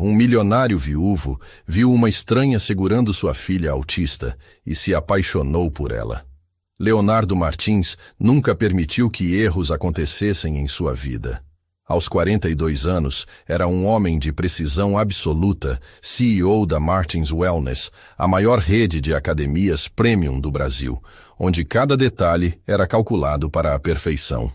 um milionário viúvo, viu uma estranha segurando sua filha autista e se apaixonou por ela. Leonardo Martins nunca permitiu que erros acontecessem em sua vida. Aos 42 anos, era um homem de precisão absoluta, CEO da Martins Wellness, a maior rede de academias premium do Brasil, onde cada detalhe era calculado para a perfeição.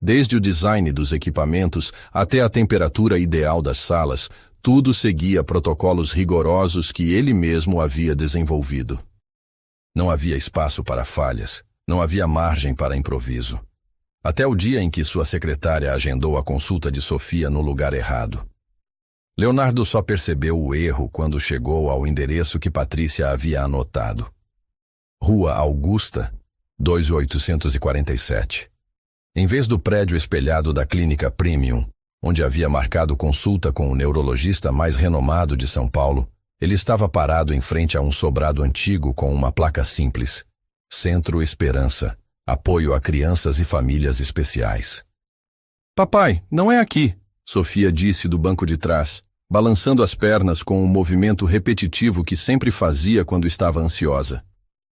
Desde o design dos equipamentos até a temperatura ideal das salas, tudo seguia protocolos rigorosos que ele mesmo havia desenvolvido. Não havia espaço para falhas, não havia margem para improviso. Até o dia em que sua secretária agendou a consulta de Sofia no lugar errado. Leonardo só percebeu o erro quando chegou ao endereço que Patrícia havia anotado. Rua Augusta, 2847. Em vez do prédio espelhado da Clínica Premium, onde havia marcado consulta com o neurologista mais renomado de São Paulo, ele estava parado em frente a um sobrado antigo com uma placa simples: Centro Esperança, apoio a crianças e famílias especiais. Papai, não é aqui, Sofia disse do banco de trás, balançando as pernas com um movimento repetitivo que sempre fazia quando estava ansiosa.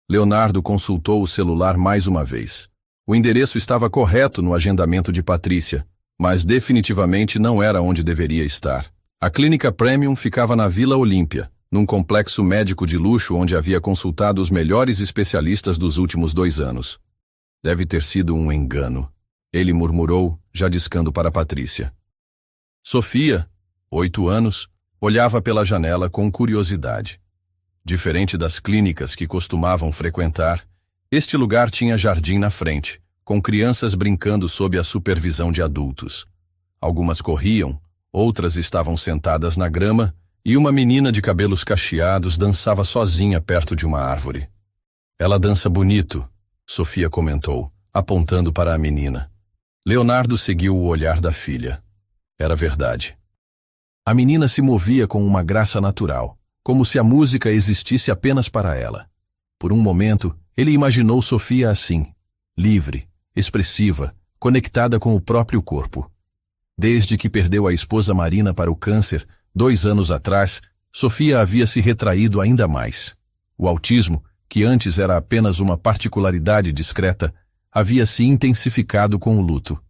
Leonardo consultou o celular mais uma vez. O endereço estava correto no agendamento de Patrícia, mas definitivamente não era onde deveria estar. A Clínica Premium ficava na Vila Olímpia, num complexo médico de luxo onde havia consultado os melhores especialistas dos últimos 2 anos. Deve ter sido um engano, ele murmurou, já discando para Patrícia. Sofia, 8 anos, olhava pela janela com curiosidade. Diferente das clínicas que costumavam frequentar, este lugar tinha jardim na frente, com crianças brincando sob a supervisão de adultos. Algumas corriam, outras estavam sentadas na grama e uma menina de cabelos cacheados dançava sozinha perto de uma árvore. Ela dança bonito, Sofia comentou, apontando para a menina. Leonardo seguiu o olhar da filha. Era verdade. A menina se movia com uma graça natural, como se a música existisse apenas para ela. Por um momento, ele imaginou Sofia assim, livre, expressiva, conectada com o próprio corpo. Desde que perdeu a esposa Marina para o câncer, 2 anos atrás, Sofia havia se retraído ainda mais. O autismo, que antes era apenas uma particularidade discreta, havia se intensificado com o luto.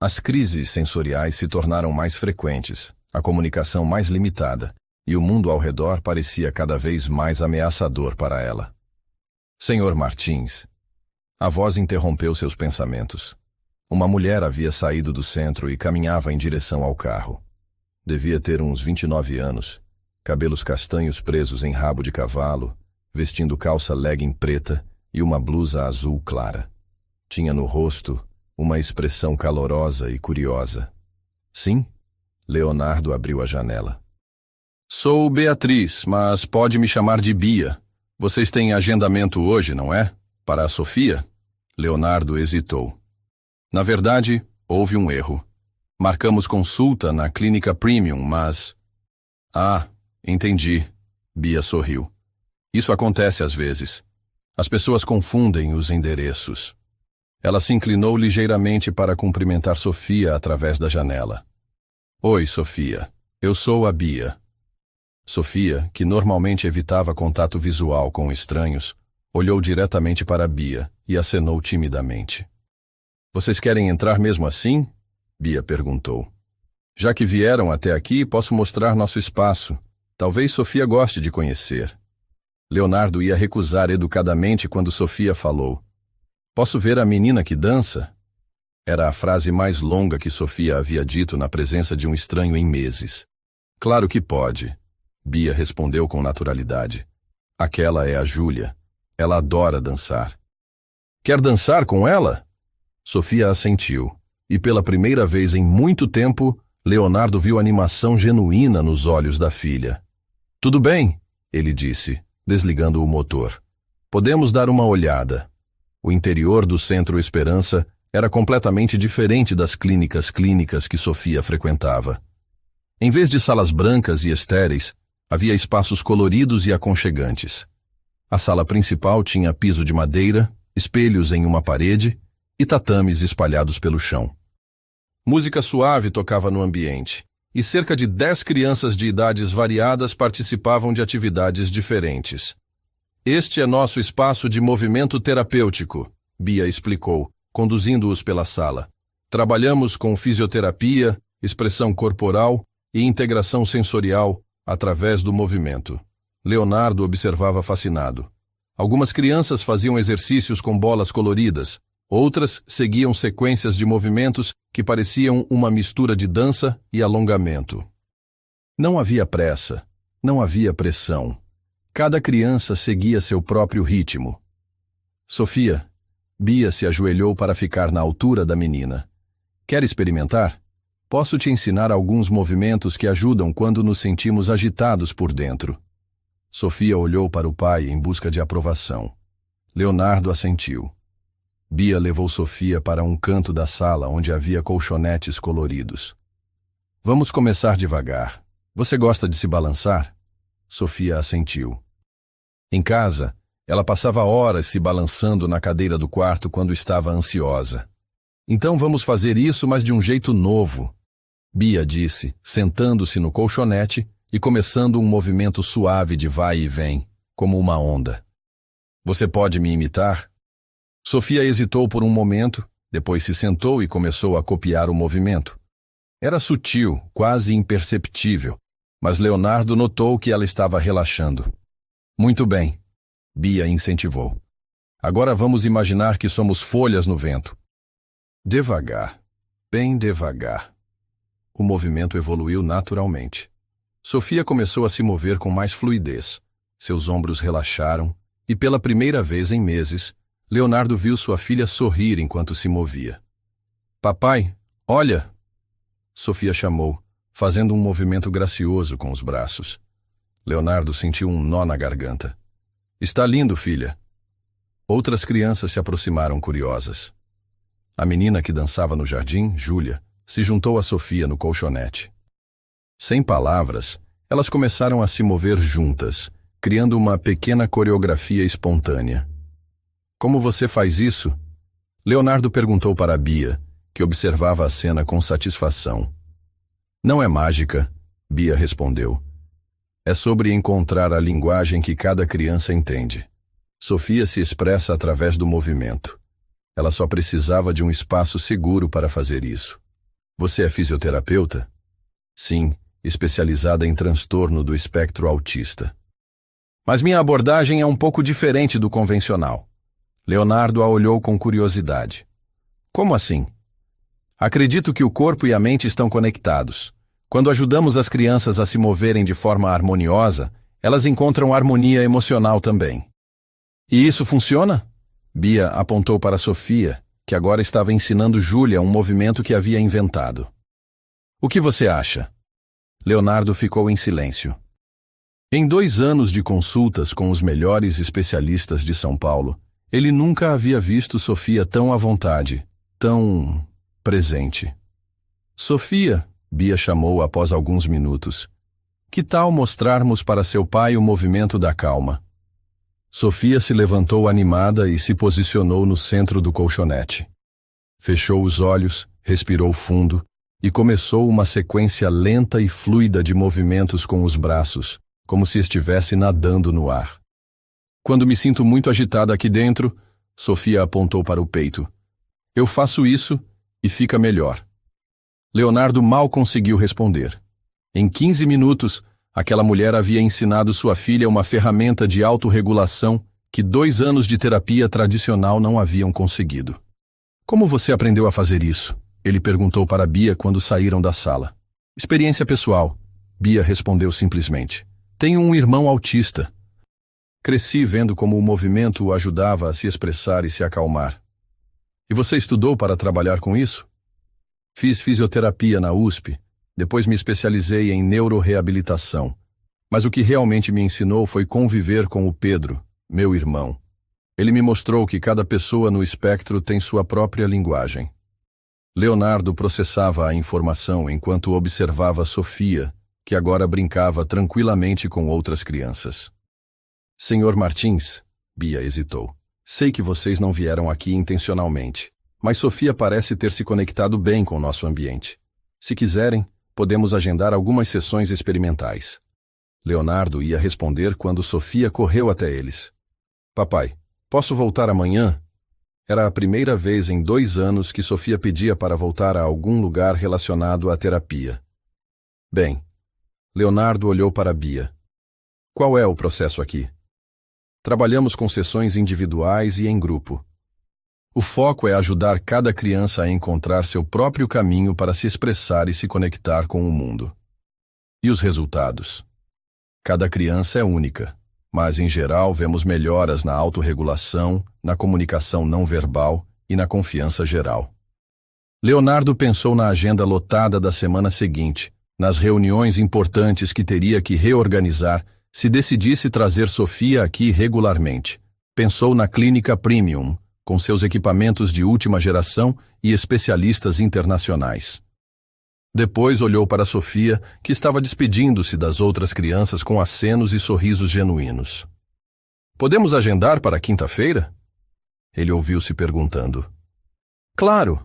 As crises sensoriais se tornaram mais frequentes, a comunicação mais limitada, e o mundo ao redor parecia cada vez mais ameaçador para ela. Senhor Martins. A voz interrompeu seus pensamentos. Uma mulher havia saído do centro e caminhava em direção ao carro. Devia ter uns 29 anos, cabelos castanhos presos em rabo de cavalo, vestindo calça legging preta e uma blusa azul clara. Tinha no rosto uma expressão calorosa e curiosa. Sim? Leonardo abriu a janela. Sou Beatriz, mas pode me chamar de Bia. Vocês têm agendamento hoje, não é? Para a Sofia? Leonardo hesitou. Na verdade, houve um erro. Marcamos consulta na Clínica Premium, mas... Ah, entendi. Bia sorriu. Isso acontece às vezes. As pessoas confundem os endereços. Ela se inclinou ligeiramente para cumprimentar Sofia através da janela. Oi, Sofia. Eu sou a Bia. Sofia, que normalmente evitava contato visual com estranhos, olhou diretamente para Bia e acenou timidamente. Vocês querem entrar mesmo assim? Bia perguntou. Já que vieram até aqui, posso mostrar nosso espaço. Talvez Sofia goste de conhecer. Leonardo ia recusar educadamente quando Sofia falou. Posso ver a menina que dança? Era a frase mais longa que Sofia havia dito na presença de um estranho em meses. Claro que pode, Bia respondeu com naturalidade. Aquela é a Júlia. Ela adora dançar. Quer dançar com ela? Sofia assentiu, e pela primeira vez em muito tempo, Leonardo viu animação genuína nos olhos da filha. Tudo bem, ele disse, desligando o motor. Podemos dar uma olhada. O interior do Centro Esperança era completamente diferente das clínicas que Sofia frequentava. Em vez de salas brancas e estéreis, havia espaços coloridos e aconchegantes. A sala principal tinha piso de madeira, espelhos em uma parede e tatames espalhados pelo chão. Música suave tocava no ambiente, e cerca de 10 crianças de idades variadas participavam de atividades diferentes. Este é nosso espaço de movimento terapêutico, Bia explicou, conduzindo-os pela sala. Trabalhamos com fisioterapia, expressão corporal e integração sensorial através do movimento. Leonardo observava fascinado. Algumas crianças faziam exercícios com bolas coloridas, outras seguiam sequências de movimentos que pareciam uma mistura de dança e alongamento. Não havia pressa, não havia pressão. Cada criança seguia seu próprio ritmo. Sofia, Bia se ajoelhou para ficar na altura da menina. Quer experimentar? Posso te ensinar alguns movimentos que ajudam quando nos sentimos agitados por dentro. Sofia olhou para o pai em busca de aprovação. Leonardo assentiu. Bia levou Sofia para um canto da sala onde havia colchonetes coloridos. Vamos começar devagar. Você gosta de se balançar? Sofia assentiu. Em casa, ela passava horas se balançando na cadeira do quarto quando estava ansiosa. Então vamos fazer isso, mas de um jeito novo, Bia disse, sentando-se no colchonete e começando um movimento suave de vai e vem, como uma onda. Você pode me imitar? Sofia hesitou por um momento, depois se sentou e começou a copiar o movimento. Era sutil, quase imperceptível, mas Leonardo notou que ela estava relaxando. Muito bem, Bia incentivou. Agora vamos imaginar que somos folhas no vento. Devagar, bem devagar. O movimento evoluiu naturalmente. Sofia começou a se mover com mais fluidez. Seus ombros relaxaram e, pela primeira vez em meses, Leonardo viu sua filha sorrir enquanto se movia. Papai, olha! Sofia chamou, fazendo um movimento gracioso com os braços. Leonardo sentiu um nó na garganta. Está lindo, filha. Outras crianças se aproximaram curiosas. A menina que dançava no jardim, Júlia, se juntou a Sofia no colchonete. Sem palavras, elas começaram a se mover juntas, criando uma pequena coreografia espontânea. Como você faz isso? Leonardo perguntou para Bia, que observava a cena com satisfação. Não é mágica, Bia respondeu. É sobre encontrar a linguagem que cada criança entende. Sofia se expressa através do movimento. Ela só precisava de um espaço seguro para fazer isso. Você é fisioterapeuta? Sim, especializada em transtorno do espectro autista. Mas minha abordagem é um pouco diferente do convencional. Leonardo a olhou com curiosidade. Como assim? Acredito que o corpo e a mente estão conectados. Quando ajudamos as crianças a se moverem de forma harmoniosa, elas encontram harmonia emocional também. E isso funciona? Bia apontou para Sofia, que agora estava ensinando Júlia um movimento que havia inventado. O que você acha? Leonardo ficou em silêncio. Em 2 anos de consultas com os melhores especialistas de São Paulo, ele nunca havia visto Sofia tão à vontade, tão presente. Sofia, Bia chamou após alguns minutos. Que tal mostrarmos para seu pai o movimento da calma? Sofia se levantou animada e se posicionou no centro do colchonete. Fechou os olhos, respirou fundo e começou uma sequência lenta e fluida de movimentos com os braços, como se estivesse nadando no ar. Quando me sinto muito agitada aqui dentro, Sofia apontou para o peito. Eu faço isso e fica melhor. Leonardo mal conseguiu responder. Em 15 minutos, aquela mulher havia ensinado sua filha uma ferramenta de autorregulação que 2 anos de terapia tradicional não haviam conseguido. Como você aprendeu a fazer isso? Ele perguntou para Bia quando saíram da sala. Experiência pessoal, Bia respondeu simplesmente. Tenho um irmão autista. Cresci vendo como o movimento o ajudava a se expressar e se acalmar. E você estudou para trabalhar com isso? Fiz fisioterapia na USP, depois me especializei em neuroreabilitação. Mas o que realmente me ensinou foi conviver com o Pedro, meu irmão. Ele me mostrou que cada pessoa no espectro tem sua própria linguagem. Leonardo processava a informação enquanto observava Sofia, que agora brincava tranquilamente com outras crianças. Senhor Martins, Bia hesitou. Sei que vocês não vieram aqui intencionalmente, mas Sofia parece ter se conectado bem com o nosso ambiente. Se quiserem, podemos agendar algumas sessões experimentais. Leonardo ia responder quando Sofia correu até eles. Papai, posso voltar amanhã? Era a primeira vez em 2 anos que Sofia pedia para voltar a algum lugar relacionado à terapia. Bem, Leonardo olhou para Bia. Qual é o processo aqui? Trabalhamos com sessões individuais e em grupo. O foco é ajudar cada criança a encontrar seu próprio caminho para se expressar e se conectar com o mundo. E os resultados? Cada criança é única, mas em geral vemos melhoras na autorregulação, na comunicação não verbal e na confiança geral. Leonardo pensou na agenda lotada da semana seguinte, nas reuniões importantes que teria que reorganizar se decidisse trazer Sofia aqui regularmente. Pensou na clínica Premium, com seus equipamentos de última geração e especialistas internacionais. Depois olhou para Sofia, que estava despedindo-se das outras crianças com acenos e sorrisos genuínos. Podemos agendar para quinta-feira? Ele ouviu-se perguntando. Claro,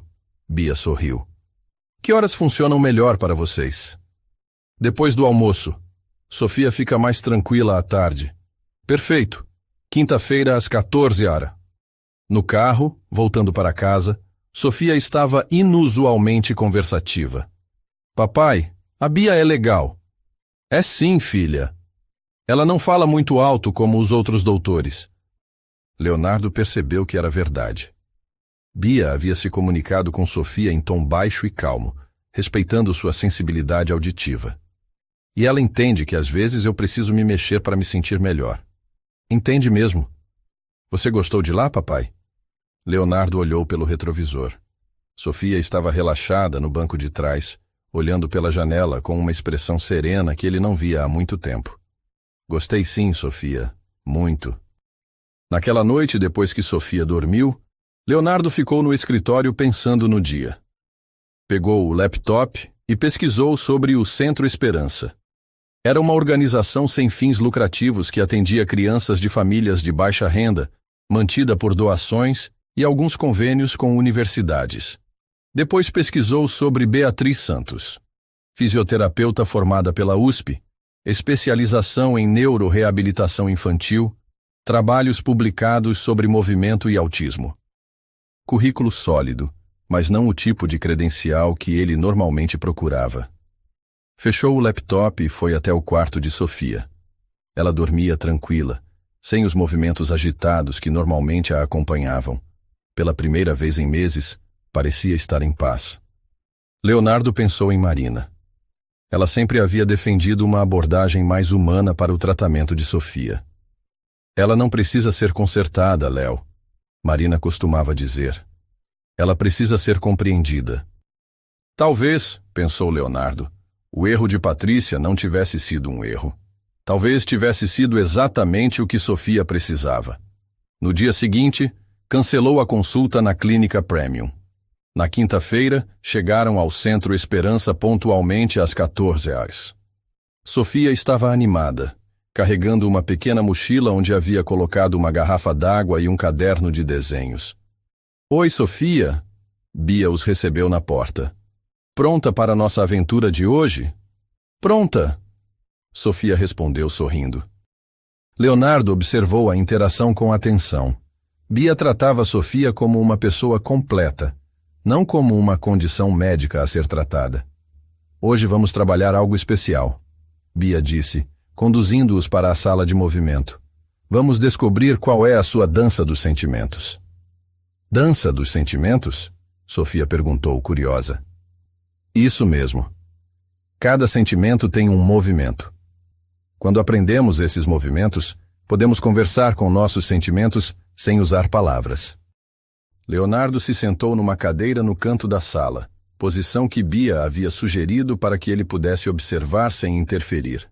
Bia sorriu. Que horas funcionam melhor para vocês? Depois do almoço. Sofia fica mais tranquila à tarde. Perfeito. Quinta-feira às 14 horas. No carro, voltando para casa, Sofia estava inusualmente conversativa. Papai, a Bia é legal. É sim, filha. Ela não fala muito alto como os outros doutores. Leonardo percebeu que era verdade. Bia havia se comunicado com Sofia em tom baixo e calmo, respeitando sua sensibilidade auditiva. E ela entende que às vezes eu preciso me mexer para me sentir melhor. Entende mesmo. Você gostou de lá, papai? Leonardo olhou pelo retrovisor. Sofia estava relaxada no banco de trás, olhando pela janela com uma expressão serena que ele não via há muito tempo. Gostei sim, Sofia. Muito. Naquela noite, depois que Sofia dormiu, Leonardo ficou no escritório pensando no dia. Pegou o laptop e pesquisou sobre o Centro Esperança. Era uma organização sem fins lucrativos que atendia crianças de famílias de baixa renda, mantida por doações e alguns convênios com universidades. Depois pesquisou sobre Beatriz Santos, fisioterapeuta formada pela USP, especialização em neuroreabilitação infantil, trabalhos publicados sobre movimento e autismo. Currículo sólido, mas não o tipo de credencial que ele normalmente procurava. Fechou o laptop e foi até o quarto de Sofia. Ela dormia tranquila, sem os movimentos agitados que normalmente a acompanhavam. Pela primeira vez em meses, parecia estar em paz. Leonardo pensou em Marina. Ela sempre havia defendido uma abordagem mais humana para o tratamento de Sofia. Ela não precisa ser consertada, Léo, Marina costumava dizer. Ela precisa ser compreendida. Talvez, pensou Leonardo, o erro de Patrícia não tivesse sido um erro. Talvez tivesse sido exatamente o que Sofia precisava. No dia seguinte, cancelou a consulta na clínica Premium. Na quinta-feira, chegaram ao Centro Esperança pontualmente às 14 horas. Sofia estava animada, carregando uma pequena mochila onde havia colocado uma garrafa d'água e um caderno de desenhos. Oi, Sofia! Bia os recebeu na porta. Pronta para nossa aventura de hoje? Pronta! Sofia respondeu sorrindo. Leonardo observou a interação com atenção. Bia tratava Sofia como uma pessoa completa, não como uma condição médica a ser tratada. Hoje vamos trabalhar algo especial, Bia disse, conduzindo-os para a sala de movimento. Vamos descobrir qual é a sua dança dos sentimentos. Dança dos sentimentos? Sofia perguntou, curiosa. Isso mesmo. Cada sentimento tem um movimento. Quando aprendemos esses movimentos, podemos conversar com nossos sentimentos sem usar palavras. Leonardo se sentou numa cadeira no canto da sala, posição que Bia havia sugerido para que ele pudesse observar sem interferir.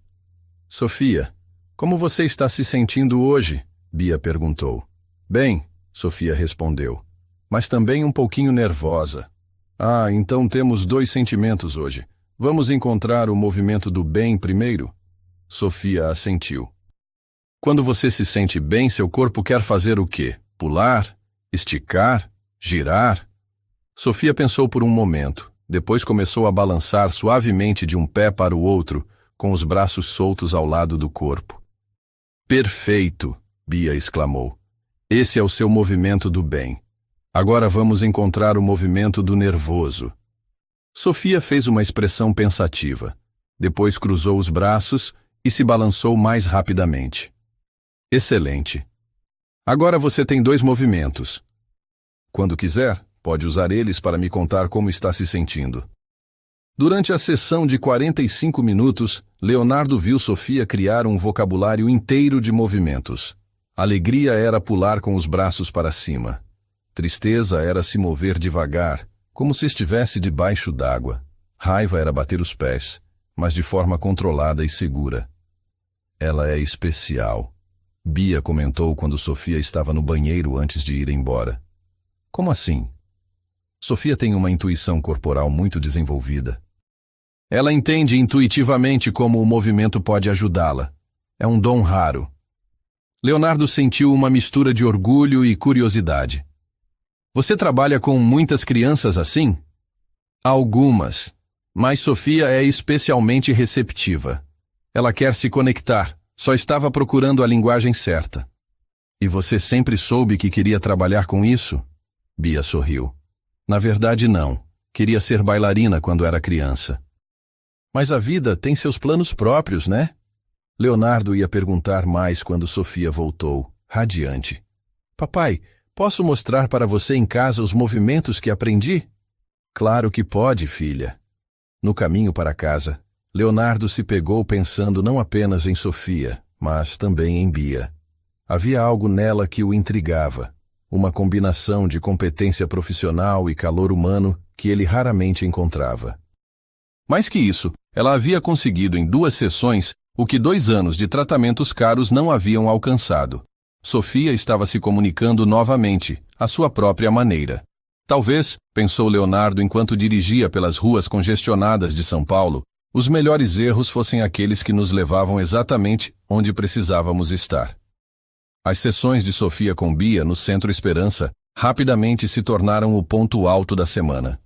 Sofia, como você está se sentindo hoje? Bia perguntou. Bem, Sofia respondeu, mas também um pouquinho nervosa. Ah, então temos 2 sentimentos hoje. Vamos encontrar o movimento do bem primeiro? Sofia assentiu. Quando você se sente bem, seu corpo quer fazer o quê? Pular? Esticar? Girar? Sofia pensou por um momento, Depois começou a balançar suavemente de um pé para o outro, com os braços soltos ao lado do corpo. Perfeito, Bia exclamou. Esse é o seu movimento do bem. Agora vamos encontrar o movimento do nervoso. Sofia fez uma expressão pensativa. Depois cruzou os braços e se balançou mais rapidamente. Excelente. Agora você tem 2 movimentos. Quando quiser, pode usar eles para me contar como está se sentindo. Durante a sessão de 45 minutos, Leonardo viu Sofia criar um vocabulário inteiro de movimentos. Alegria era pular com os braços para cima. Tristeza era se mover devagar, como se estivesse debaixo d'água. Raiva era bater os pés, mas de forma controlada e segura. Ela é especial, Bia comentou quando Sofia estava no banheiro antes de ir embora. Como assim? Sofia tem uma intuição corporal muito desenvolvida. Ela entende intuitivamente como o movimento pode ajudá-la. É um dom raro. Leonardo sentiu uma mistura de orgulho e curiosidade. Você trabalha com muitas crianças assim? Algumas, mas Sofia é especialmente receptiva. Ela quer se conectar, só estava procurando a linguagem certa. E você sempre soube que queria trabalhar com isso? Bia sorriu. Na verdade, não. Queria ser bailarina quando era criança. Mas a vida tem seus planos próprios, né? Leonardo ia perguntar mais quando Sofia voltou, radiante. Papai, posso mostrar para você em casa os movimentos que aprendi? Claro que pode, filha. No caminho para casa, Leonardo se pegou pensando não apenas em Sofia, mas também em Bia. Havia algo nela que o intrigava, uma combinação de competência profissional e calor humano que ele raramente encontrava. Mais que isso, ela havia conseguido em 2 sessões o que 2 anos de tratamentos caros não haviam alcançado. Sofia estava se comunicando novamente, à sua própria maneira. Talvez, pensou Leonardo enquanto dirigia pelas ruas congestionadas de São Paulo, os melhores erros fossem aqueles que nos levavam exatamente onde precisávamos estar. As sessões de Sofia com Bia no Centro Esperança rapidamente se tornaram o ponto alto da semana.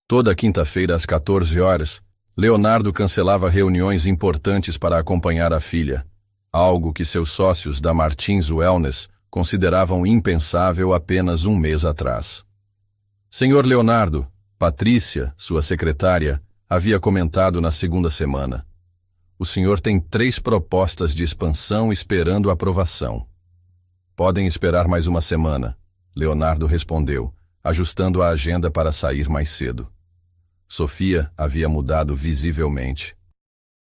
Toda quinta-feira às 14 horas, Leonardo cancelava reuniões importantes para acompanhar a filha, algo que seus sócios da Martins Wellness consideravam impensável apenas 1 mês atrás. Senhor Leonardo, Patrícia, sua secretária, havia comentado na segunda semana. O senhor tem 3 propostas de expansão esperando aprovação. Podem esperar mais 1 semana, Leonardo respondeu, ajustando a agenda para sair mais cedo. Sofia havia mudado visivelmente.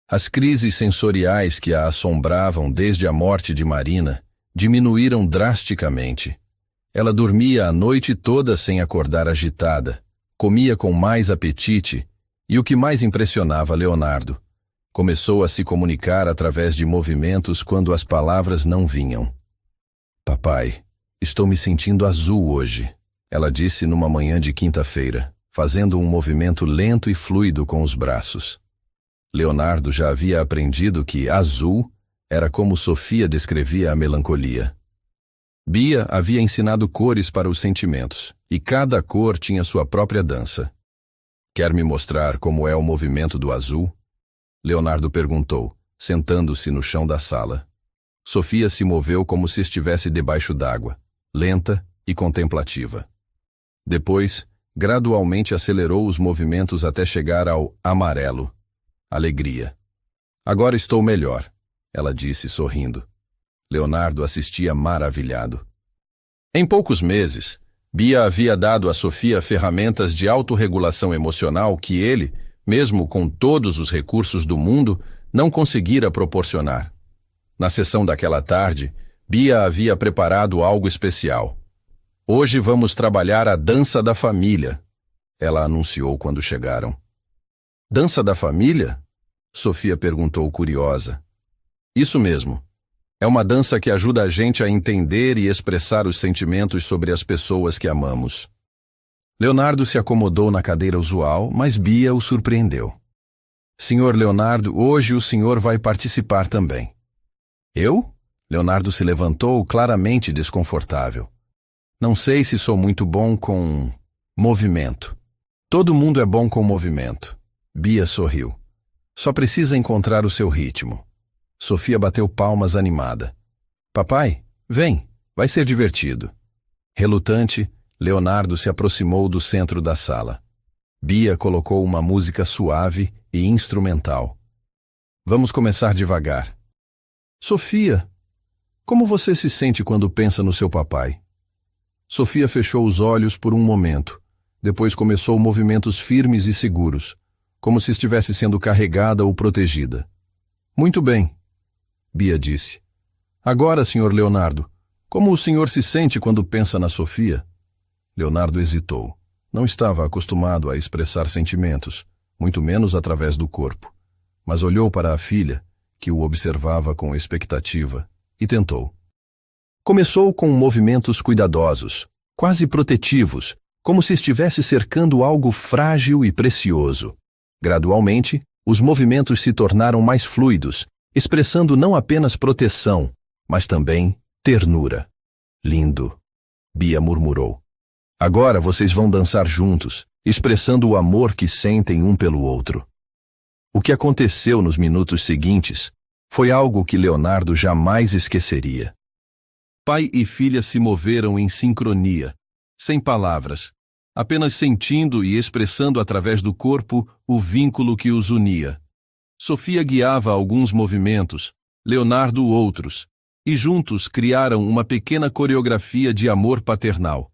As crises sensoriais que a assombravam desde a morte de Marina diminuíram drasticamente. Ela dormia a noite toda sem acordar agitada, comia com mais apetite e, o que mais impressionava Leonardo, começou a se comunicar através de movimentos quando as palavras não vinham. Papai, estou me sentindo azul hoje, ela disse numa manhã de quinta-feira, fazendo um movimento lento e fluido com os braços. Leonardo já havia aprendido que azul era como Sofia descrevia a melancolia. Bia havia ensinado cores para os sentimentos, e cada cor tinha sua própria dança. Quer me mostrar como é o movimento do azul? Leonardo perguntou, sentando-se no chão da sala. Sofia se moveu como se estivesse debaixo d'água, lenta e contemplativa. Depois, gradualmente acelerou os movimentos até chegar ao amarelo. Alegria. Agora estou melhor, ela disse sorrindo. Leonardo assistia maravilhado. Em poucos meses, Bia havia dado a Sofia ferramentas de autorregulação emocional que ele, mesmo com todos os recursos do mundo, não conseguira proporcionar. Na sessão daquela tarde, Bia havia preparado algo especial. Hoje vamos trabalhar a dança da família, ela anunciou quando chegaram. Dança da família? Sofia perguntou curiosa. Isso mesmo. É uma dança que ajuda a gente a entender e expressar os sentimentos sobre as pessoas que amamos. Leonardo se acomodou na cadeira usual, mas Bia o surpreendeu. Senhor Leonardo, hoje o senhor vai participar também. Eu? Leonardo se levantou, claramente desconfortável. Não sei se sou muito bom com movimento. Todo mundo é bom com movimento. Bia sorriu. Só precisa encontrar o seu ritmo. Sofia bateu palmas animada. Papai, vem, vai ser divertido. Relutante, Leonardo se aproximou do centro da sala. Bia colocou uma música suave e instrumental. Vamos começar devagar. Sofia, como você se sente quando pensa no seu papai? Sofia fechou os olhos por um momento. Depois começou movimentos firmes e seguros, como se estivesse sendo carregada ou protegida. Muito bem, Bia disse. Agora, Sr. Leonardo, como o senhor se sente quando pensa na Sofia? Leonardo hesitou. Não estava acostumado a expressar sentimentos, muito menos através do corpo. Mas olhou para a filha, que o observava com expectativa, e tentou. Começou com movimentos cuidadosos, quase protetivos, como se estivesse cercando algo frágil e precioso. Gradualmente, os movimentos se tornaram mais fluidos, expressando não apenas proteção, mas também ternura. Lindo, Bia murmurou. Agora vocês vão dançar juntos, expressando o amor que sentem um pelo outro. O que aconteceu nos minutos seguintes foi algo que Leonardo jamais esqueceria. Pai e filha se moveram em sincronia, sem palavras, apenas sentindo e expressando através do corpo o vínculo que os unia. Sofia guiava alguns movimentos, Leonardo outros, e juntos criaram uma pequena coreografia de amor paternal.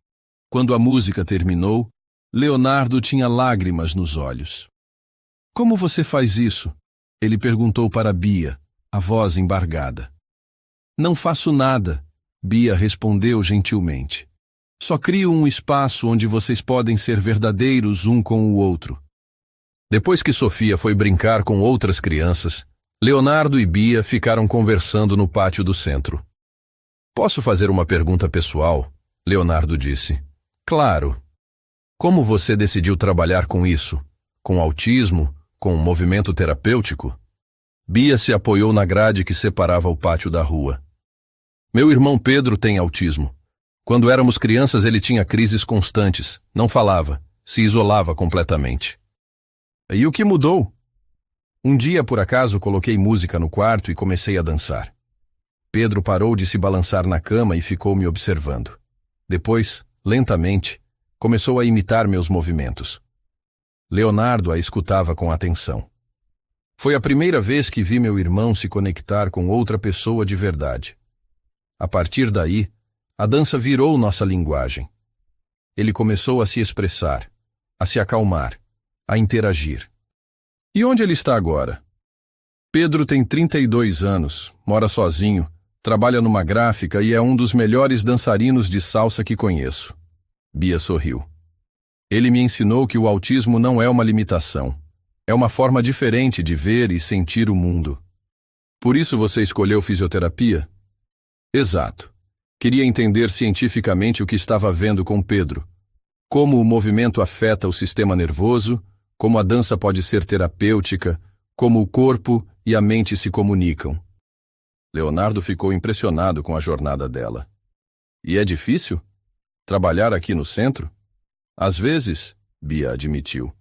Quando a música terminou, Leonardo tinha lágrimas nos olhos. Como você faz isso? Ele perguntou para Bia, a voz embargada. Não faço nada, Bia respondeu gentilmente. Só crio um espaço onde vocês podem ser verdadeiros um com o outro. Depois que Sofia foi brincar com outras crianças, Leonardo e Bia ficaram conversando no pátio do centro. Posso fazer uma pergunta pessoal? Leonardo disse. Claro. Como você decidiu trabalhar com isso? Com autismo? Com movimento terapêutico? Bia se apoiou na grade que separava o pátio da rua. Meu irmão Pedro tem autismo. Quando éramos crianças ele tinha crises constantes, não falava, se isolava completamente. E o que mudou? Um dia, por acaso, coloquei música no quarto e comecei a dançar. Pedro parou de se balançar na cama e ficou me observando. Depois, lentamente, começou a imitar meus movimentos. Leonardo a escutava com atenção. Foi a primeira vez que vi meu irmão se conectar com outra pessoa de verdade. A partir daí, a dança virou nossa linguagem. Ele começou a se expressar, a se acalmar, a interagir. E onde ele está agora? Pedro tem 32 anos, mora sozinho, trabalha numa gráfica e é um dos melhores dançarinos de salsa que conheço. Bia sorriu. Ele me ensinou que o autismo não é uma limitação. É uma forma diferente de ver e sentir o mundo. Por isso você escolheu fisioterapia? Exato. Queria entender cientificamente o que estava vendo com Pedro. Como o movimento afeta o sistema nervoso, como a dança pode ser terapêutica, como o corpo e a mente se comunicam. Leonardo ficou impressionado com a jornada dela. E é difícil? Trabalhar aqui no centro? Às vezes, Bia admitiu.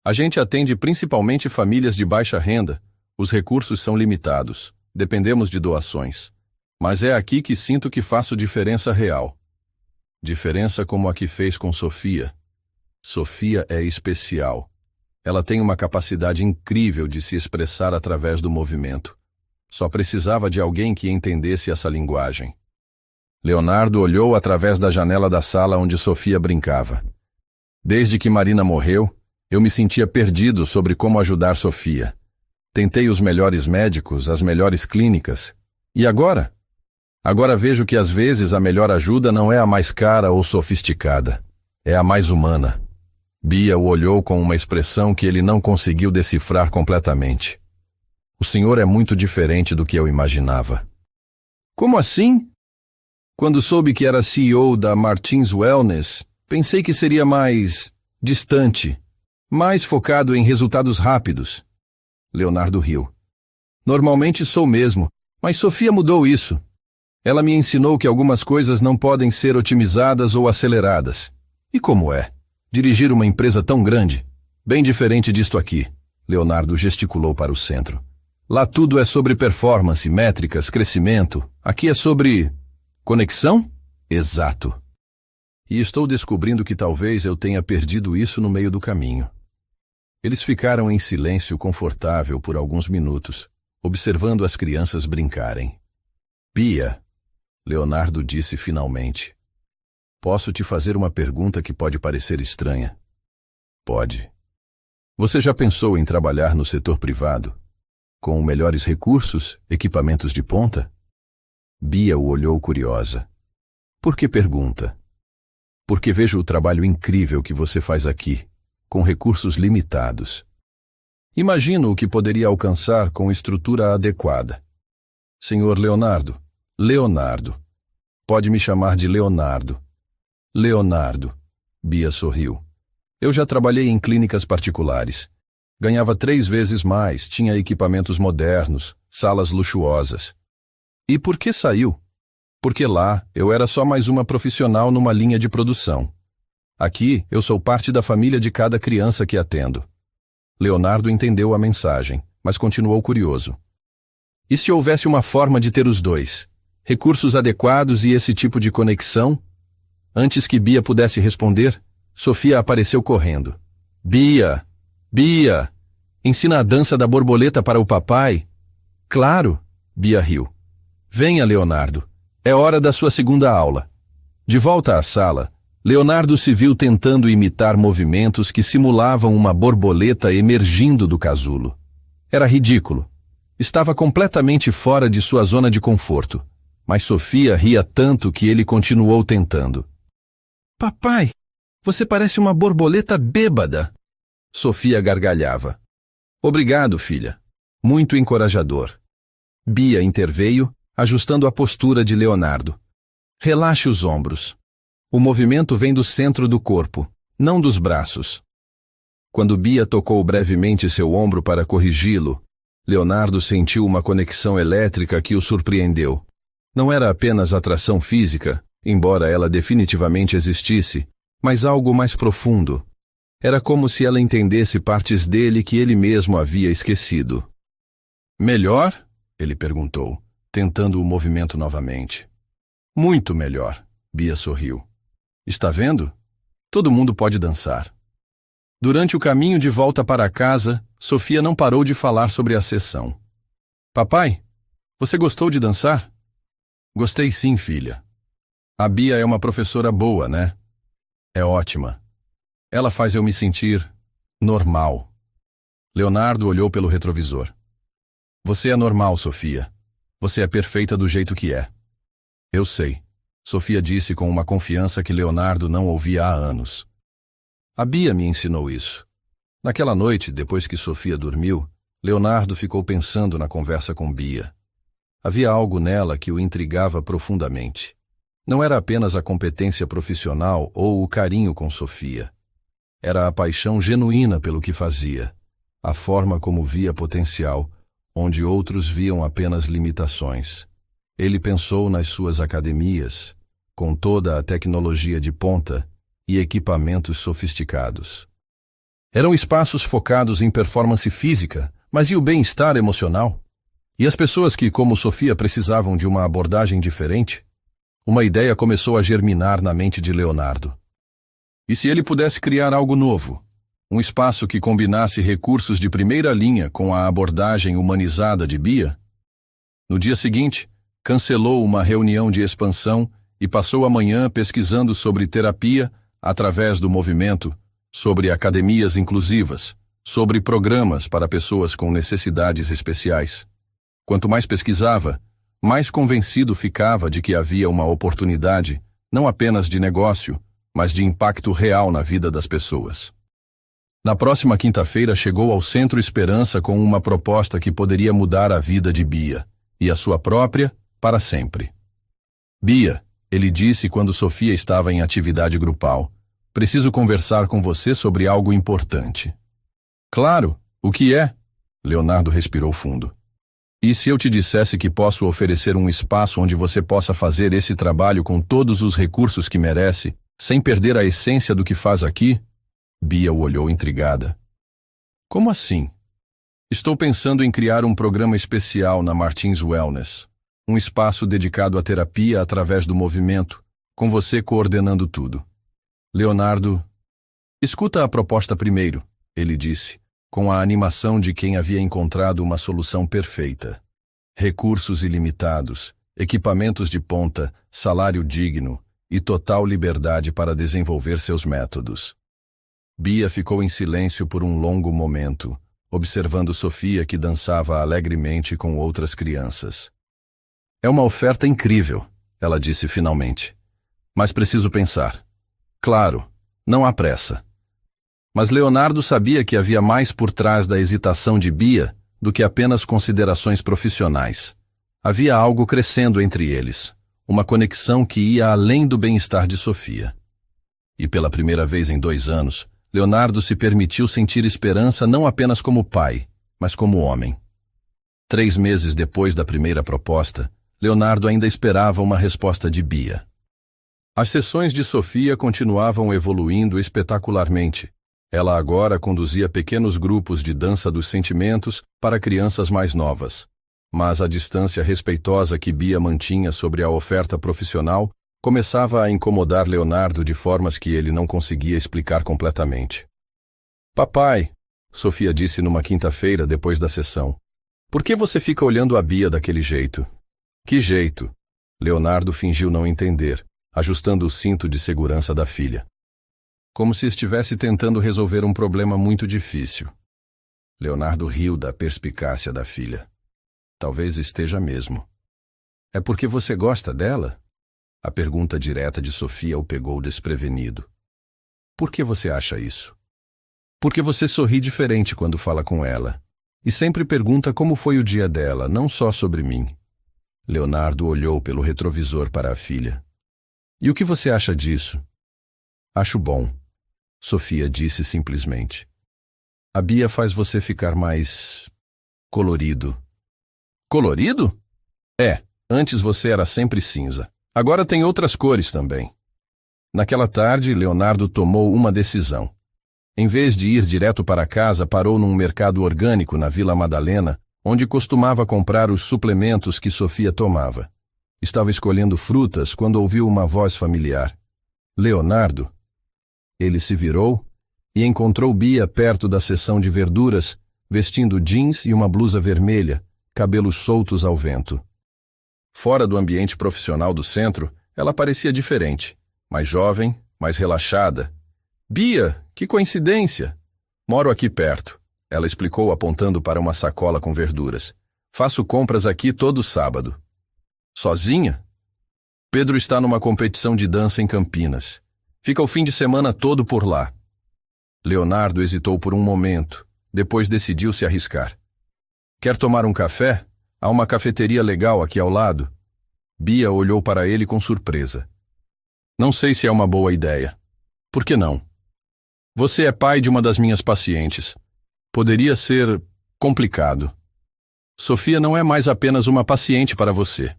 A gente atende principalmente famílias de baixa renda. Os recursos são limitados. Dependemos de doações. Mas é aqui que sinto que faço diferença real. Diferença como a que fez com Sofia. Sofia é especial. Ela tem uma capacidade incrível de se expressar através do movimento. Só precisava de alguém que entendesse essa linguagem. Leonardo olhou através da janela da sala onde Sofia brincava. Desde que Marina morreu, eu me sentia perdido sobre como ajudar Sofia. Tentei os melhores médicos, as melhores clínicas. E agora? Agora vejo que às vezes a melhor ajuda não é a mais cara ou sofisticada. É a mais humana. Bia o olhou com uma expressão que ele não conseguiu decifrar completamente. O senhor é muito diferente do que eu imaginava. Como assim? Quando soube que era CEO da Martins Wellness, pensei que seria mais distante, mais focado em resultados rápidos. Leonardo riu. Normalmente sou mesmo, mas Sofia mudou isso. Ela me ensinou que algumas coisas não podem ser otimizadas ou aceleradas. E como é? Dirigir uma empresa tão grande, bem diferente disto aqui. Leonardo gesticulou para o centro. Lá tudo é sobre performance, métricas, crescimento. Aqui é sobre... conexão? Exato. E estou descobrindo que talvez eu tenha perdido isso no meio do caminho. Eles ficaram em silêncio confortável por alguns minutos, observando as crianças brincarem. Bia, Leonardo disse finalmente. Posso te fazer uma pergunta que pode parecer estranha? Pode. Você já pensou em trabalhar no setor privado? Com melhores recursos, equipamentos de ponta? Bia o olhou curiosa. Por que pergunta? Porque vejo o trabalho incrível que você faz aqui, com recursos limitados. Imagino o que poderia alcançar com estrutura adequada. Senhor Leonardo, Leonardo. Pode me chamar de Leonardo. Leonardo. Bia sorriu. Eu já trabalhei em clínicas particulares. Ganhava 3 vezes mais, tinha equipamentos modernos, salas luxuosas. E por que saiu? Porque lá eu era só mais uma profissional numa linha de produção. Aqui eu sou parte da família de cada criança que atendo. Leonardo entendeu a mensagem, mas continuou curioso. E se houvesse uma forma de ter os dois? Recursos adequados e esse tipo de conexão? Antes que Bia pudesse responder, Sofia apareceu correndo. Bia! Bia! Ensina a dança da borboleta para o papai? Claro! Bia riu. Venha, Leonardo. É hora da sua segunda aula. De volta à sala, Leonardo se viu tentando imitar movimentos que simulavam uma borboleta emergindo do casulo. Era ridículo. Estava completamente fora de sua zona de conforto. Mas Sofia ria tanto que ele continuou tentando. Papai, você parece uma borboleta bêbada. Sofia gargalhava. Obrigado, filha. Muito encorajador. Bia interveio, ajustando a postura de Leonardo. Relaxe os ombros. O movimento vem do centro do corpo, não dos braços. Quando Bia tocou brevemente seu ombro para corrigi-lo, Leonardo sentiu uma conexão elétrica que o surpreendeu. Não era apenas atração física, embora ela definitivamente existisse, mas algo mais profundo. Era como se ela entendesse partes dele que ele mesmo havia esquecido. Melhor? Ele perguntou, tentando o movimento novamente. Muito melhor, Bia sorriu. Está vendo? Todo mundo pode dançar. Durante o caminho de volta para casa, Sofia não parou de falar sobre a sessão. Papai, você gostou de dançar? Gostei sim, filha. A Bia é uma professora boa, né? É ótima. Ela faz eu me sentir normal. Leonardo olhou pelo retrovisor. Você é normal, Sofia. Você é perfeita do jeito que é. Eu sei, Sofia disse com uma confiança que Leonardo não ouvia há anos. A Bia me ensinou isso. Naquela noite, depois que Sofia dormiu, Leonardo ficou pensando na conversa com Bia. Havia algo nela que o intrigava profundamente. Não era apenas a competência profissional ou o carinho com Sofia. Era a paixão genuína pelo que fazia, a forma como via potencial, onde outros viam apenas limitações. Ele pensou nas suas academias, com toda a tecnologia de ponta e equipamentos sofisticados. Eram espaços focados em performance física, mas e o bem-estar emocional? E as pessoas que, como Sofia, precisavam de uma abordagem diferente? Uma ideia começou a germinar na mente de Leonardo. E se ele pudesse criar algo novo? Um espaço que combinasse recursos de primeira linha com a abordagem humanizada de Bia? No dia seguinte, cancelou uma reunião de expansão e passou a manhã pesquisando sobre terapia através do movimento, sobre academias inclusivas, sobre programas para pessoas com necessidades especiais. Quanto mais pesquisava, mais convencido ficava de que havia uma oportunidade, não apenas de negócio, mas de impacto real na vida das pessoas. Na próxima quinta-feira chegou ao Centro Esperança com uma proposta que poderia mudar a vida de Bia, e a sua própria, para sempre. Bia, ele disse quando Sofia estava em atividade grupal, preciso conversar com você sobre algo importante. Claro, o que é? Leonardo respirou fundo. E se eu te dissesse que posso oferecer um espaço onde você possa fazer esse trabalho com todos os recursos que merece, sem perder a essência do que faz aqui? Bia o olhou intrigada. Como assim? Estou pensando em criar um programa especial na Martins Wellness. Um espaço dedicado à terapia através do movimento, com você coordenando tudo. Leonardo, escuta a proposta primeiro, ele disse, com a animação de quem havia encontrado uma solução perfeita. Recursos ilimitados, equipamentos de ponta, salário digno e total liberdade para desenvolver seus métodos. Bia ficou em silêncio por um longo momento, observando Sofia que dançava alegremente com outras crianças. É uma oferta incrível, ela disse finalmente. Mas preciso pensar. Claro, não há pressa. Mas Leonardo sabia que havia mais por trás da hesitação de Bia do que apenas considerações profissionais. Havia algo crescendo entre eles, uma conexão que ia além do bem-estar de Sofia. E pela primeira vez em 2 anos, Leonardo se permitiu sentir esperança não apenas como pai, mas como homem. 3 meses depois da primeira proposta, Leonardo ainda esperava uma resposta de Bia. As sessões de Sofia continuavam evoluindo espetacularmente. Ela agora conduzia pequenos grupos de dança dos sentimentos para crianças mais novas. Mas a distância respeitosa que Bia mantinha sobre a oferta profissional começava a incomodar Leonardo de formas que ele não conseguia explicar completamente. Papai, Sofia disse numa quinta-feira depois da sessão, por que você fica olhando a Bia daquele jeito? Que jeito? Leonardo fingiu não entender, ajustando o cinto de segurança da filha. Como se estivesse tentando resolver um problema muito difícil. Leonardo riu da perspicácia da filha. Talvez esteja mesmo. É porque você gosta dela? A pergunta direta de Sofia o pegou desprevenido. Por que você acha isso? Porque você sorri diferente quando fala com ela. E sempre pergunta como foi o dia dela, não só sobre mim. Leonardo olhou pelo retrovisor para a filha. E o que você acha disso? Acho bom, Sofia disse simplesmente. A Bia faz você ficar mais colorido. Colorido? É, antes você era sempre cinza. Agora tem outras cores também. Naquela tarde, Leonardo tomou uma decisão. Em vez de ir direto para casa, parou num mercado orgânico na Vila Madalena, onde costumava comprar os suplementos que Sofia tomava. Estava escolhendo frutas quando ouviu uma voz familiar. Leonardo? Ele se virou e encontrou Bia perto da seção de verduras, vestindo jeans e uma blusa vermelha, cabelos soltos ao vento. Fora do ambiente profissional do centro, ela parecia diferente, mais jovem, mais relaxada. Bia, que coincidência! Moro aqui perto, ela explicou apontando para uma sacola com verduras. Faço compras aqui todo sábado. Sozinha? Pedro está numa competição de dança em Campinas. Fica o fim de semana todo por lá. Leonardo hesitou por um momento, depois decidiu se arriscar. Quer tomar um café? Há uma cafeteria legal aqui ao lado. Bia olhou para ele com surpresa. Não sei se é uma boa ideia. Por que não? Você é pai de uma das minhas pacientes. Poderia ser complicado. Sofia não é mais apenas uma paciente para você.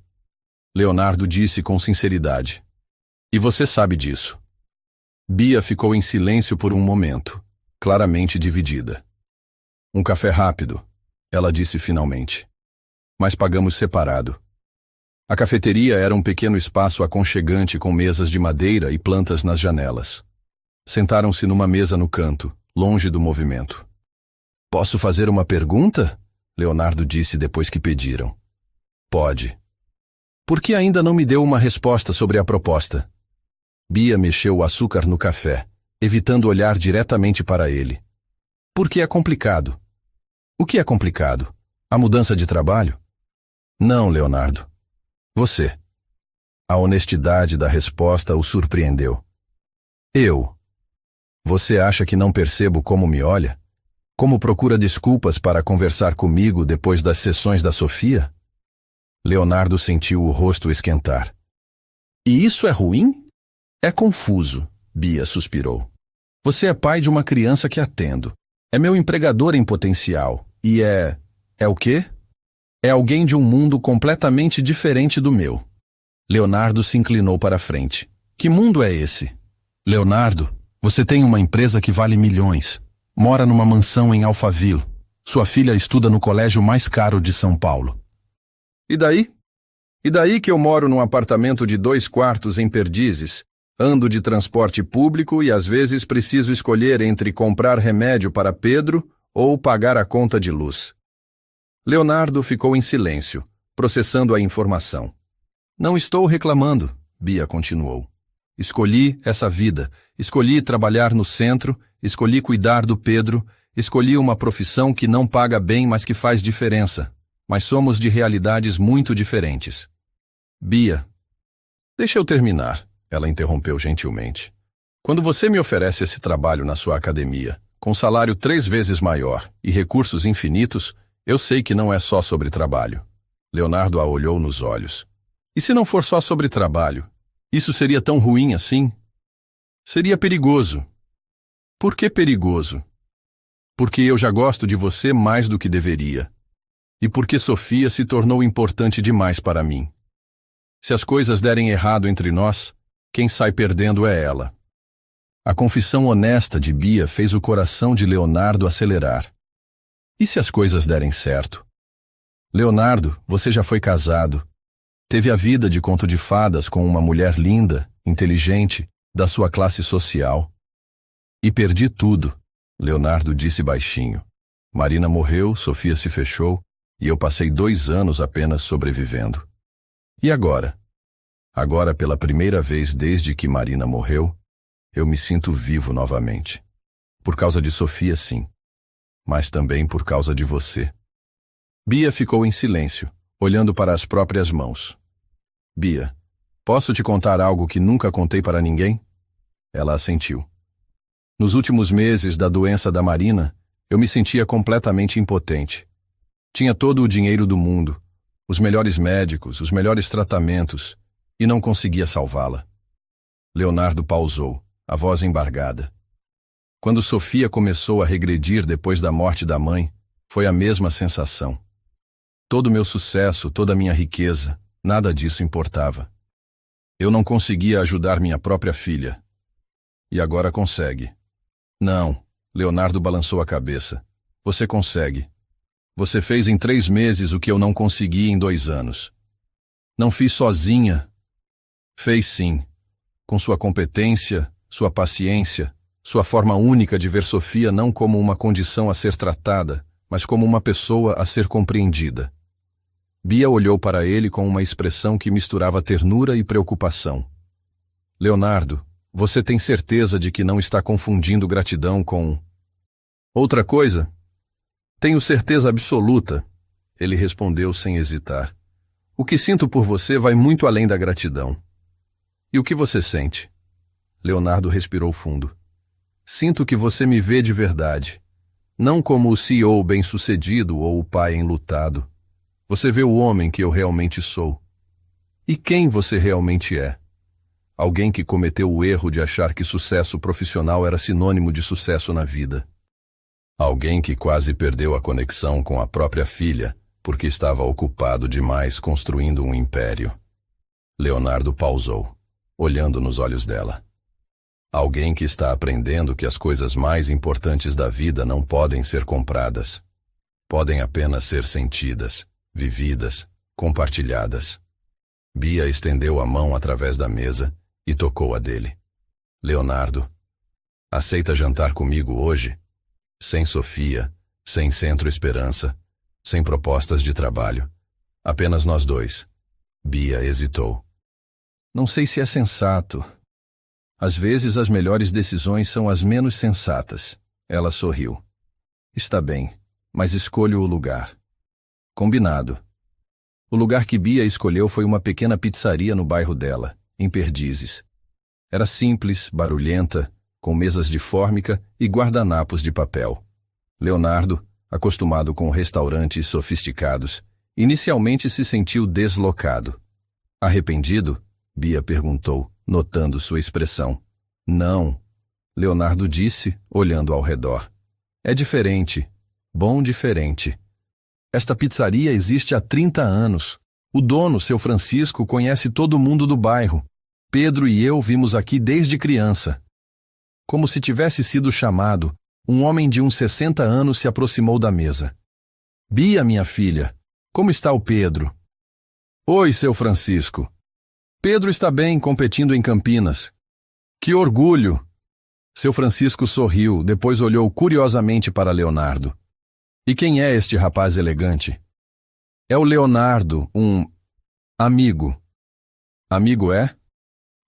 Leonardo disse com sinceridade. E você sabe disso. Bia ficou em silêncio por um momento, claramente dividida. Um café rápido, ela disse finalmente. Mas pagamos separado. A cafeteria era um pequeno espaço aconchegante com mesas de madeira e plantas nas janelas. Sentaram-se numa mesa no canto, longe do movimento. Posso fazer uma pergunta? Leonardo disse depois que pediram. Pode. Por que ainda não me deu uma resposta sobre a proposta? Bia mexeu o açúcar no café, evitando olhar diretamente para ele. Porque é complicado. O que é complicado? A mudança de trabalho? Não, Leonardo. Você. A honestidade da resposta o surpreendeu. Eu. Você acha que não percebo como me olha? Como procura desculpas para conversar comigo depois das sessões da Sofia? Leonardo sentiu o rosto esquentar. E isso é ruim? É confuso, Bia suspirou. Você é pai de uma criança que atendo. É meu empregador em potencial. E é o quê? É alguém de um mundo completamente diferente do meu. Leonardo se inclinou para a frente. Que mundo é esse? Leonardo, Você tem uma empresa que vale milhões. Mora numa mansão em Alphaville. Sua filha estuda no colégio mais caro de São Paulo. E daí? E daí que eu moro num apartamento de 2 quartos em Perdizes, ando de transporte público e às vezes preciso escolher entre comprar remédio para Pedro ou pagar a conta de luz. Leonardo ficou em silêncio, processando a informação. Não estou reclamando, Bia continuou. Escolhi essa vida, escolhi trabalhar no centro, escolhi cuidar do Pedro, escolhi uma profissão que não paga bem, mas que faz diferença. Mas somos de realidades muito diferentes. Bia, deixa eu terminar, ela interrompeu gentilmente. Quando você me oferece esse trabalho na sua academia, com salário 3 vezes maior e recursos infinitos, eu sei que não é só sobre trabalho. Leonardo a olhou nos olhos. E se não for só sobre trabalho, isso seria tão ruim assim? Seria perigoso. Por que perigoso? Porque eu já gosto de você mais do que deveria. E porque Sofia se tornou importante demais para mim. Se as coisas derem errado entre nós, quem sai perdendo é ela. A confissão honesta de Bia fez o coração de Leonardo acelerar. E se as coisas derem certo? Leonardo, você já foi casado. Teve a vida de conto de fadas com uma mulher linda, inteligente, da sua classe social. E perdi tudo, Leonardo disse baixinho. Marina morreu, Sofia se fechou, e eu passei 2 anos apenas sobrevivendo. E agora? Agora, pela primeira vez desde que Marina morreu, eu me sinto vivo novamente. Por causa de Sofia, sim. Mas também por causa de você. Bia ficou em silêncio, olhando para as próprias mãos. Bia, posso te contar algo que nunca contei para ninguém? Ela assentiu. Nos últimos meses da doença da Marina, eu me sentia completamente impotente. Tinha todo o dinheiro do mundo, os melhores médicos, os melhores tratamentos, e não conseguia salvá-la. Leonardo pausou, a voz embargada. Quando Sofia começou a regredir depois da morte da mãe, foi a mesma sensação. Todo o meu sucesso, toda a minha riqueza, nada disso importava. Eu não conseguia ajudar minha própria filha. E agora consegue. Não, Leonardo balançou a cabeça. Você consegue. Você fez em 3 meses o que eu não consegui em 2 anos. Não fiz sozinha. Fez sim. Com sua competência, sua paciência, sua forma única de ver Sofia não como uma condição a ser tratada, mas como uma pessoa a ser compreendida. Bia olhou para ele com uma expressão que misturava ternura e preocupação. Leonardo, você tem certeza de que não está confundindo gratidão com... Outra coisa? Tenho certeza absoluta, ele respondeu sem hesitar. O que sinto por você vai muito além da gratidão. E o que você sente? Leonardo respirou fundo. Sinto que você me vê de verdade. Não como o CEO bem-sucedido ou o pai enlutado. Você vê o homem que eu realmente sou. E quem você realmente é? Alguém que cometeu o erro de achar que sucesso profissional era sinônimo de sucesso na vida. Alguém que quase perdeu a conexão com a própria filha porque estava ocupado demais construindo um império. Leonardo pausou, olhando nos olhos dela. Alguém que está aprendendo que as coisas mais importantes da vida não podem ser compradas. Podem apenas ser sentidas, vividas, compartilhadas. Bia estendeu a mão através da mesa e tocou a dele. Leonardo, aceita jantar comigo hoje? Sem Sofia, sem Centro Esperança, sem propostas de trabalho. Apenas nós 2. Bia hesitou. Não sei se é sensato. Às vezes as melhores decisões são as menos sensatas. Ela sorriu. Está bem, mas escolho o lugar. Combinado. O lugar que Bia escolheu foi uma pequena pizzaria no bairro dela, em Perdizes. Era simples, barulhenta, com mesas de fórmica e guardanapos de papel. Leonardo, acostumado com restaurantes sofisticados, inicialmente se sentiu deslocado. Arrependido? Bia perguntou, notando sua expressão. Não, Leonardo disse, olhando ao redor. É diferente. Bom diferente. Esta pizzaria existe há 30 anos. O dono, seu Francisco, conhece todo mundo do bairro. Pedro e eu vimos aqui desde criança. Como se tivesse sido chamado, um homem de uns 60 anos se aproximou da mesa. Bia, minha filha, como está o Pedro? Oi, seu Francisco. Pedro está bem, competindo em Campinas. Que orgulho! Seu Francisco sorriu, depois olhou curiosamente para Leonardo. E quem é este rapaz elegante? É o Leonardo, um amigo. Amigo é?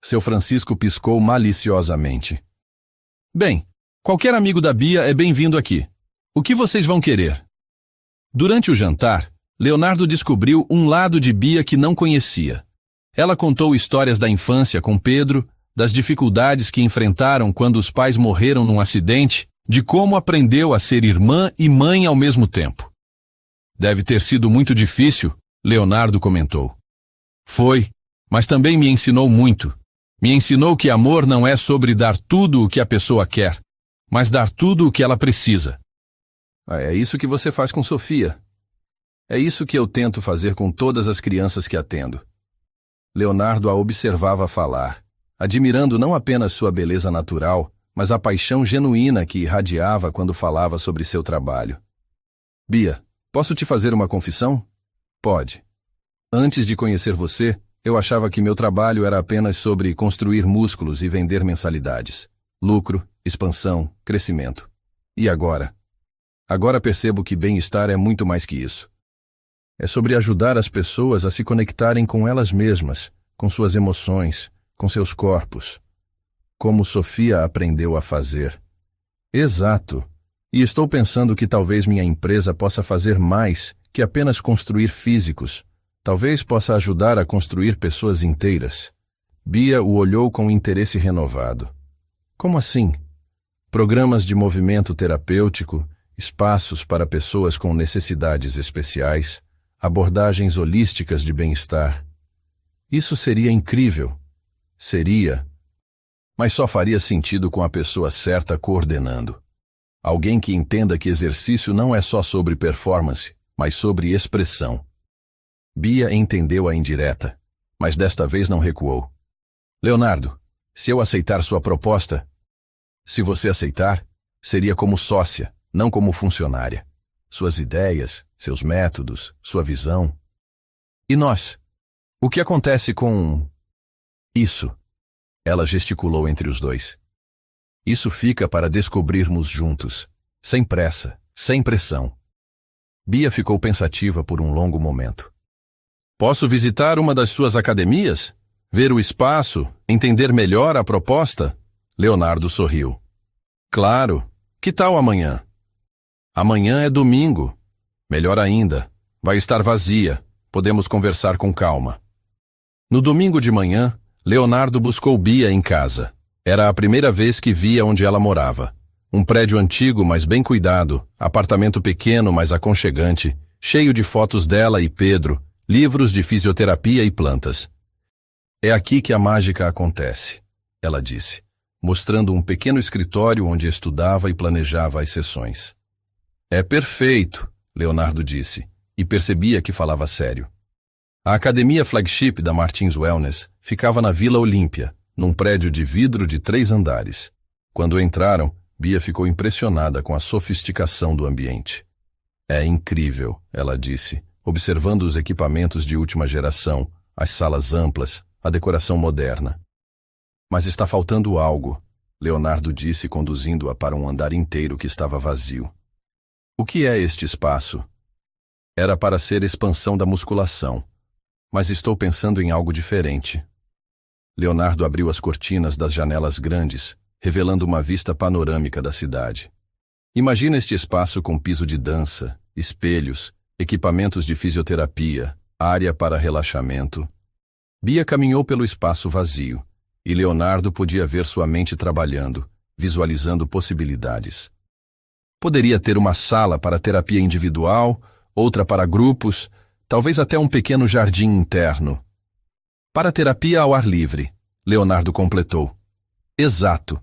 Seu Francisco piscou maliciosamente. Bem, qualquer amigo da Bia é bem-vindo aqui. O que vocês vão querer? Durante o jantar, Leonardo descobriu um lado de Bia que não conhecia. Ela contou histórias da infância com Pedro, das dificuldades que enfrentaram quando os pais morreram num acidente, de como aprendeu a ser irmã e mãe ao mesmo tempo. Deve ter sido muito difícil, Leonardo comentou. Foi, mas também me ensinou muito. Me ensinou que amor não é sobre dar tudo o que a pessoa quer, mas dar tudo o que ela precisa. É isso que você faz com Sofia. É isso que eu tento fazer com todas as crianças que atendo. Leonardo a observava falar, admirando não apenas sua beleza natural, mas a paixão genuína que irradiava quando falava sobre seu trabalho. Bia, posso te fazer uma confissão? Pode. Antes de conhecer você, eu achava que meu trabalho era apenas sobre construir músculos e vender mensalidades. Lucro, expansão, crescimento. E agora? Agora percebo que bem-estar é muito mais que isso. É sobre ajudar as pessoas a se conectarem com elas mesmas, com suas emoções, com seus corpos. Como Sofia aprendeu a fazer. Exato. E estou pensando que talvez minha empresa possa fazer mais que apenas construir físicos. Talvez possa ajudar a construir pessoas inteiras. Bia o olhou com interesse renovado. Como assim? Programas de movimento terapêutico, espaços para pessoas com necessidades especiais, abordagens holísticas de bem-estar. Isso seria incrível. Seria. Mas só faria sentido com a pessoa certa coordenando. Alguém que entenda que exercício não é só sobre performance, mas sobre expressão. Bia entendeu a indireta, mas desta vez não recuou. Leonardo, se eu aceitar sua proposta, se você aceitar, seria como sócia, não como funcionária. Suas ideias, seus métodos, sua visão. E nós? O que acontece com isso? Ela gesticulou entre os dois. Isso fica para descobrirmos juntos, sem pressa, sem pressão. Bia ficou pensativa por um longo momento. Posso visitar uma das suas academias? Ver o espaço? Entender melhor a proposta? Leonardo sorriu. Claro. Que tal amanhã? Amanhã é domingo. Melhor ainda, vai estar vazia. Podemos conversar com calma. No domingo de manhã, Leonardo buscou Bia em casa. Era a primeira vez que via onde ela morava. Um prédio antigo, mas bem cuidado, apartamento pequeno, mas aconchegante, cheio de fotos dela e Pedro, livros de fisioterapia e plantas. É aqui que a mágica acontece, ela disse, mostrando um pequeno escritório onde estudava e planejava as sessões. É perfeito, Leonardo disse, e percebia que falava sério. A academia flagship da Martins Wellness ficava na Vila Olímpia, num prédio de vidro de 3 andares. Quando entraram, Bia ficou impressionada com a sofisticação do ambiente. É incrível, ela disse, observando os equipamentos de última geração, as salas amplas, a decoração moderna. Mas está faltando algo, Leonardo disse, conduzindo-a para um andar inteiro que estava vazio. O que é este espaço? Era para ser expansão da musculação, mas estou pensando em algo diferente. Leonardo abriu as cortinas das janelas grandes, revelando uma vista panorâmica da cidade. Imagina este espaço com piso de dança, espelhos, equipamentos de fisioterapia, área para relaxamento. Bia caminhou pelo espaço vazio, e Leonardo podia ver sua mente trabalhando, visualizando possibilidades. Poderia ter uma sala para terapia individual, outra para grupos, talvez até um pequeno jardim interno. Para terapia ao ar livre, Leonardo completou. Exato.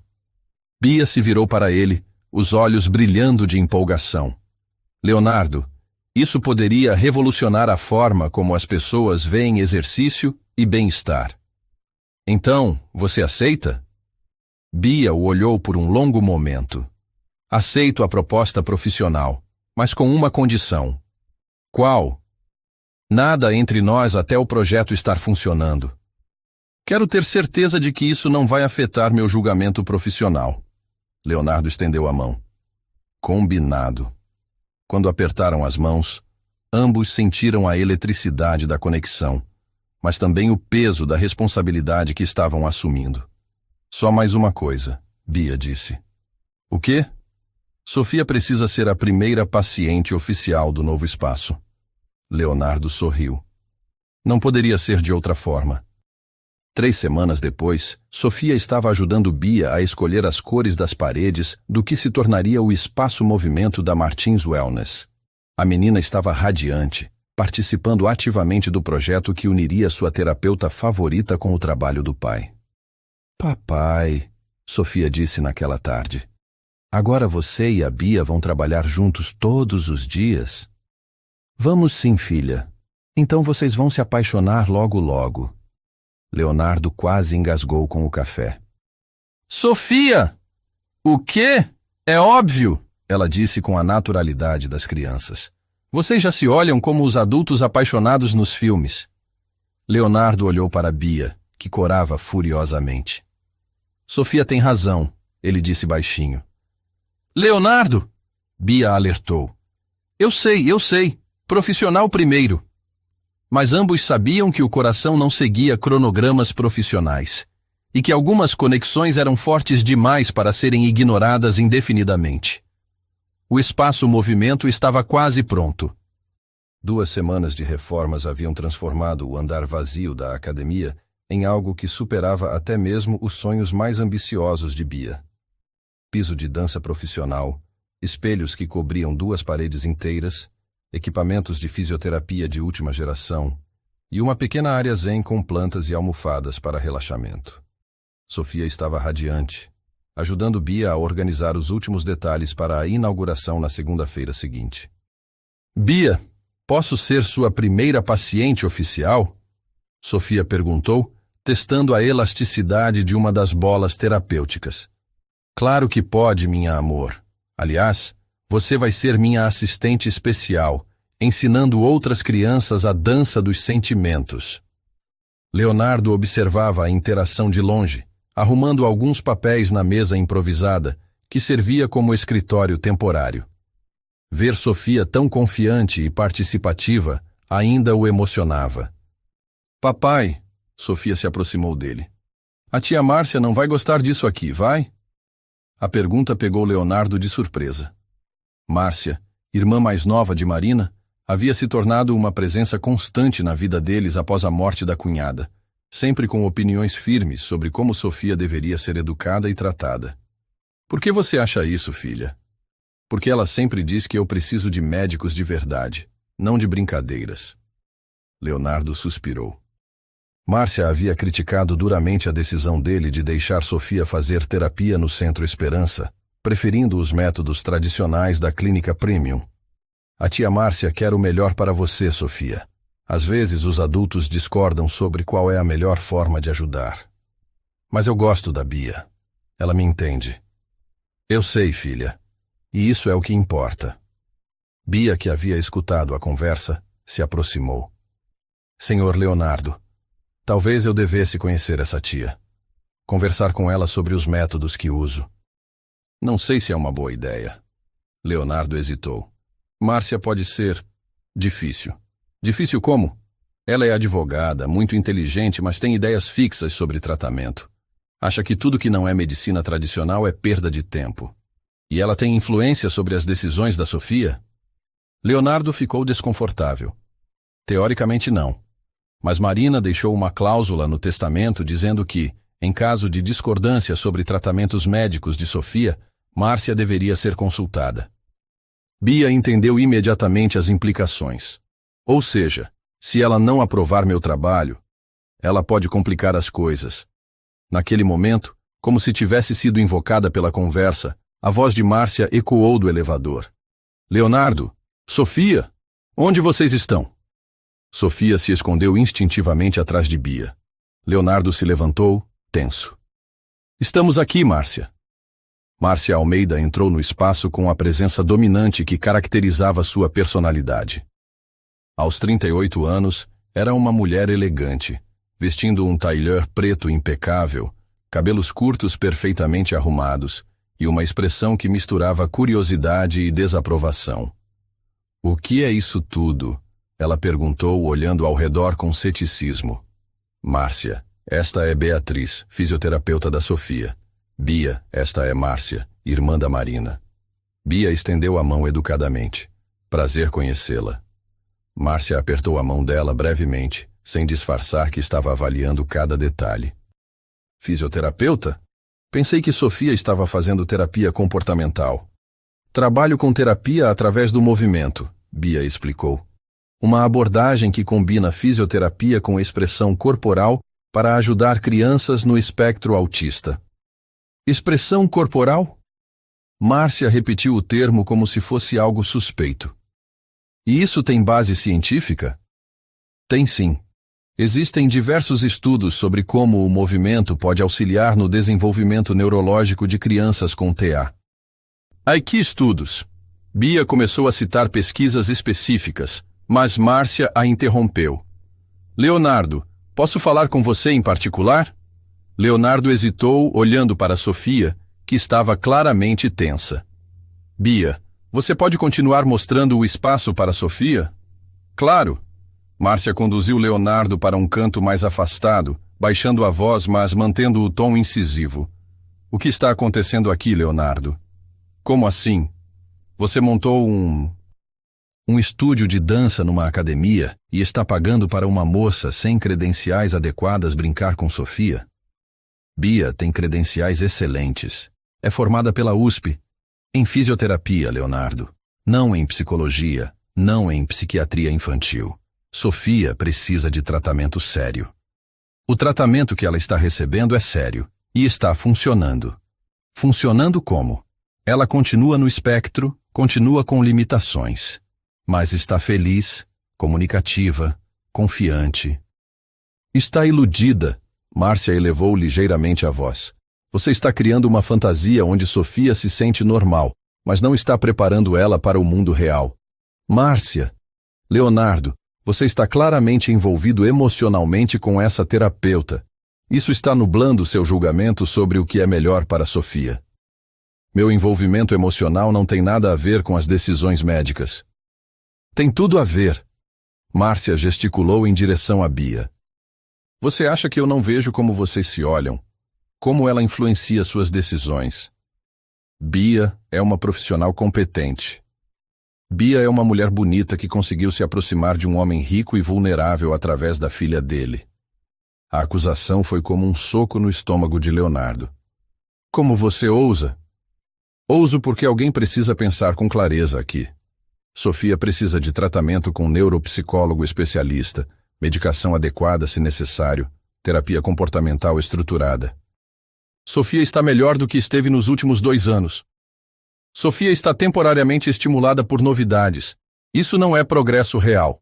Bia se virou para ele, os olhos brilhando de empolgação. Leonardo, isso poderia revolucionar a forma como as pessoas veem exercício e bem-estar. Então, você aceita? Bia o olhou por um longo momento. Aceito a proposta profissional, mas com uma condição. Qual? Nada entre nós até o projeto estar funcionando. Quero ter certeza de que isso não vai afetar meu julgamento profissional. Leonardo estendeu a mão. Combinado. Quando apertaram as mãos, ambos sentiram a eletricidade da conexão, mas também o peso da responsabilidade que estavam assumindo. Só mais uma coisa, Bia disse. O quê? Sofia precisa ser a primeira paciente oficial do novo espaço. Leonardo sorriu. Não poderia ser de outra forma. 3 semanas depois, Sofia estava ajudando Bia a escolher as cores das paredes do que se tornaria o espaço-movimento da Martins Wellness. A menina estava radiante, participando ativamente do projeto que uniria sua terapeuta favorita com o trabalho do pai. Papai, Sofia disse naquela tarde, agora você e a Bia vão trabalhar juntos todos os dias? Vamos sim, filha. Então vocês vão se apaixonar logo logo. Leonardo quase engasgou com o café. Sofia! O quê? É óbvio, ela disse com a naturalidade das crianças. Vocês já se olham como os adultos apaixonados nos filmes. Leonardo olhou para Bia, que corava furiosamente. Sofia tem razão, ele disse baixinho. Leonardo! Bia alertou. Eu sei. Profissional primeiro. Mas ambos sabiam que o coração não seguia cronogramas profissionais e que algumas conexões eram fortes demais para serem ignoradas indefinidamente. O espaço-movimento estava quase pronto. 2 semanas de reformas haviam transformado o andar vazio da academia em algo que superava até mesmo os sonhos mais ambiciosos de Bia. Piso de dança profissional, espelhos que cobriam 2 paredes inteiras, equipamentos de fisioterapia de última geração e uma pequena área zen com plantas e almofadas para relaxamento. Sofia estava radiante, ajudando Bia a organizar os últimos detalhes para a inauguração na segunda-feira seguinte. Bia, posso ser sua primeira paciente oficial? Sofia perguntou, testando a elasticidade de uma das bolas terapêuticas. Claro que pode, minha amor. Aliás, você vai ser minha assistente especial, ensinando outras crianças a dança dos sentimentos. Leonardo observava a interação de longe, arrumando alguns papéis na mesa improvisada, que servia como escritório temporário. Ver Sofia tão confiante e participativa ainda o emocionava. Papai, Sofia se aproximou dele. A tia Márcia não vai gostar disso aqui, vai? A pergunta pegou Leonardo de surpresa. Márcia, irmã mais nova de Marina, havia se tornado uma presença constante na vida deles após a morte da cunhada, sempre com opiniões firmes sobre como Sofia deveria ser educada e tratada. Por que você acha isso, filha? Porque ela sempre diz que eu preciso de médicos de verdade, não de brincadeiras. Leonardo suspirou. Márcia havia criticado duramente a decisão dele de deixar Sofia fazer terapia no Centro Esperança, preferindo os métodos tradicionais da clínica Premium. A tia Márcia quer o melhor para você, Sofia. Às vezes os adultos discordam sobre qual é a melhor forma de ajudar. Mas eu gosto da Bia. Ela me entende. Eu sei, filha. E isso é o que importa. Bia, que havia escutado a conversa, se aproximou. Senhor Leonardo, talvez eu devesse conhecer essa tia. Conversar com ela sobre os métodos que uso. Não sei se é uma boa ideia. Leonardo hesitou. Márcia pode ser difícil. Difícil como? Ela é advogada, muito inteligente, mas tem ideias fixas sobre tratamento. Acha que tudo que não é medicina tradicional é perda de tempo. E ela tem influência sobre as decisões da Sofia? Leonardo ficou desconfortável. Teoricamente não. Mas Marina deixou uma cláusula no testamento dizendo que, em caso de discordância sobre tratamentos médicos de Sofia, Márcia deveria ser consultada. Bia entendeu imediatamente as implicações. Ou seja, se ela não aprovar meu trabalho, ela pode complicar as coisas. Naquele momento, como se tivesse sido invocada pela conversa, a voz de Márcia ecoou do elevador. Leonardo, Sofia, onde vocês estão? Sofia se escondeu instintivamente atrás de Bia. Leonardo se levantou, tenso. Estamos aqui, Márcia. Márcia Almeida entrou no espaço com a presença dominante que caracterizava sua personalidade. Aos 38 anos, era uma mulher elegante, vestindo um tailleur preto impecável, cabelos curtos perfeitamente arrumados e uma expressão que misturava curiosidade e desaprovação. "O que é isso tudo?" ela perguntou, olhando ao redor com ceticismo. "Márcia, esta é Beatriz, fisioterapeuta da Sofia. Bia, esta é Márcia, irmã da Marina." Bia estendeu a mão educadamente. "Prazer conhecê-la." Márcia apertou a mão dela brevemente, sem disfarçar que estava avaliando cada detalhe. "Fisioterapeuta? Pensei que Sofia estava fazendo terapia comportamental." "Trabalho com terapia através do movimento", Bia explicou. "Uma abordagem que combina fisioterapia com expressão corporal para ajudar crianças no espectro autista." "Expressão corporal?" Márcia repetiu o termo como se fosse algo suspeito. "E isso tem base científica?" "Tem sim. Existem diversos estudos sobre como o movimento pode auxiliar no desenvolvimento neurológico de crianças com TEA." "Ai, que estudos?" Bia começou a citar pesquisas específicas, mas Márcia a interrompeu. "Leonardo, posso falar com você em particular?" Leonardo hesitou, olhando para Sofia, que estava claramente tensa. "Bia, você pode continuar mostrando o espaço para Sofia?" "Claro." Márcia conduziu Leonardo para um canto mais afastado, baixando a voz, mas mantendo o tom incisivo. "O que está acontecendo aqui, Leonardo?" "Como assim? Você montou um estúdio de dança numa academia e está pagando para uma moça sem credenciais adequadas brincar com Sofia?" "Bia tem credenciais excelentes. É formada pela USP. Em fisioterapia, Leonardo. Não em psicologia, não em psiquiatria infantil. Sofia precisa de tratamento sério. O tratamento que ela está recebendo é sério e está funcionando." "Funcionando como?" "Ela continua no espectro, continua com limitações, mas está feliz, comunicativa, confiante." "Está iludida." Márcia elevou ligeiramente a voz. "Você está criando uma fantasia onde Sofia se sente normal, mas não está preparando ela para o mundo real." "Márcia." "Leonardo, você está claramente envolvido emocionalmente com essa terapeuta. Isso está nublando seu julgamento sobre o que é melhor para Sofia." "Meu envolvimento emocional não tem nada a ver com as decisões médicas." "Tem tudo a ver." Márcia gesticulou em direção a Bia. "Você acha que eu não vejo como vocês se olham? Como ela influencia suas decisões?" Bia é uma profissional competente. Bia é uma mulher bonita que conseguiu se aproximar de um homem rico e vulnerável através da filha dele. A acusação foi como um soco no estômago de Leonardo. "Como você ousa?" "Ouso porque alguém precisa pensar com clareza aqui. Sofia precisa de tratamento com neuropsicólogo especialista, medicação adequada se necessário, terapia comportamental estruturada." "Sofia está melhor do que esteve nos últimos 2 anos. Sofia está temporariamente estimulada por novidades. Isso não é progresso real."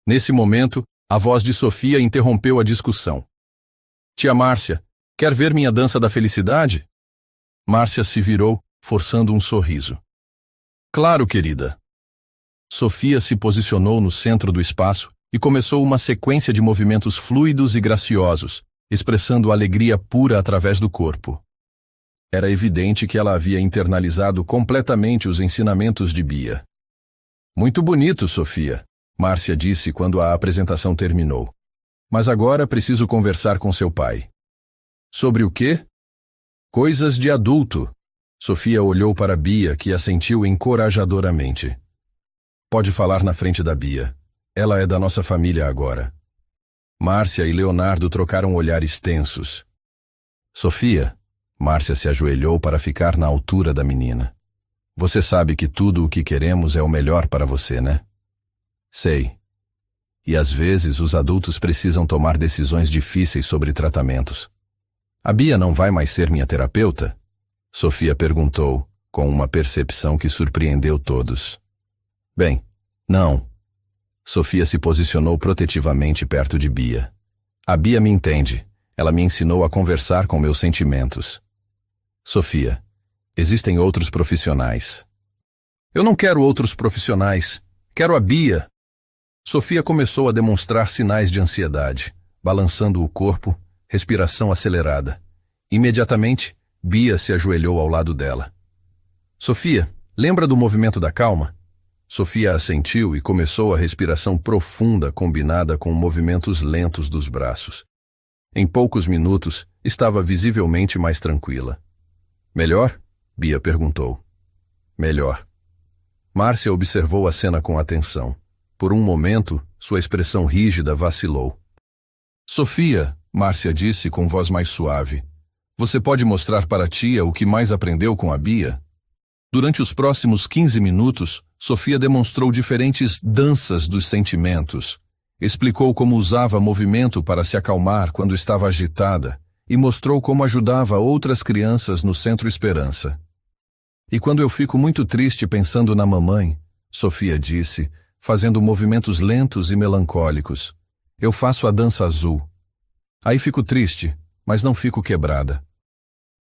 Nesse momento, a voz de Sofia interrompeu a discussão. "Tia Márcia, quer ver minha dança da felicidade?" Márcia se virou, forçando um sorriso. "Claro, querida." Sofia se posicionou no centro do espaço e começou uma sequência de movimentos fluidos e graciosos, expressando alegria pura através do corpo. Era evidente que ela havia internalizado completamente os ensinamentos de Bia. "Muito bonito, Sofia," Márcia disse quando a apresentação terminou. "Mas agora preciso conversar com seu pai." "Sobre o quê?" "Coisas de adulto." Sofia olhou para Bia, que assentiu encorajadoramente. "Pode falar na frente da Bia. Ela é da nossa família agora." Márcia e Leonardo trocaram olhares tensos. "Sofia," Márcia se ajoelhou para ficar na altura da menina. "Você sabe que tudo o que queremos é o melhor para você, né?" "Sei. E às vezes os adultos precisam tomar decisões difíceis sobre tratamentos." "A Bia não vai mais ser minha terapeuta?" Sofia perguntou, com uma percepção que surpreendeu todos. "Bem, não." Sofia se posicionou protetivamente perto de Bia. "A Bia me entende. Ela me ensinou a conversar com meus sentimentos. Sofia, existem outros profissionais. Eu não quero outros profissionais. Quero a Bia. Sofia começou a demonstrar sinais de ansiedade, balançando o corpo, respiração acelerada. Imediatamente, Bia se ajoelhou ao lado dela. Sofia, lembra do movimento da calma? Sofia assentiu e começou a respiração profunda combinada com movimentos lentos dos braços. Em poucos minutos, estava visivelmente mais tranquila. Melhor? Bia perguntou. Melhor. Márcia observou a cena com atenção. Por um momento, sua expressão rígida vacilou. Sofia, Márcia disse com voz mais suave, você pode mostrar para a tia o que mais aprendeu com a Bia? Durante os próximos 15 minutos, Sofia demonstrou diferentes danças dos sentimentos. Explicou como usava movimento para se acalmar quando estava agitada e mostrou como ajudava outras crianças no Centro Esperança. E quando eu fico muito triste pensando na mamãe, Sofia disse, fazendo movimentos lentos e melancólicos, eu faço a dança azul. Aí fico triste, mas não fico quebrada.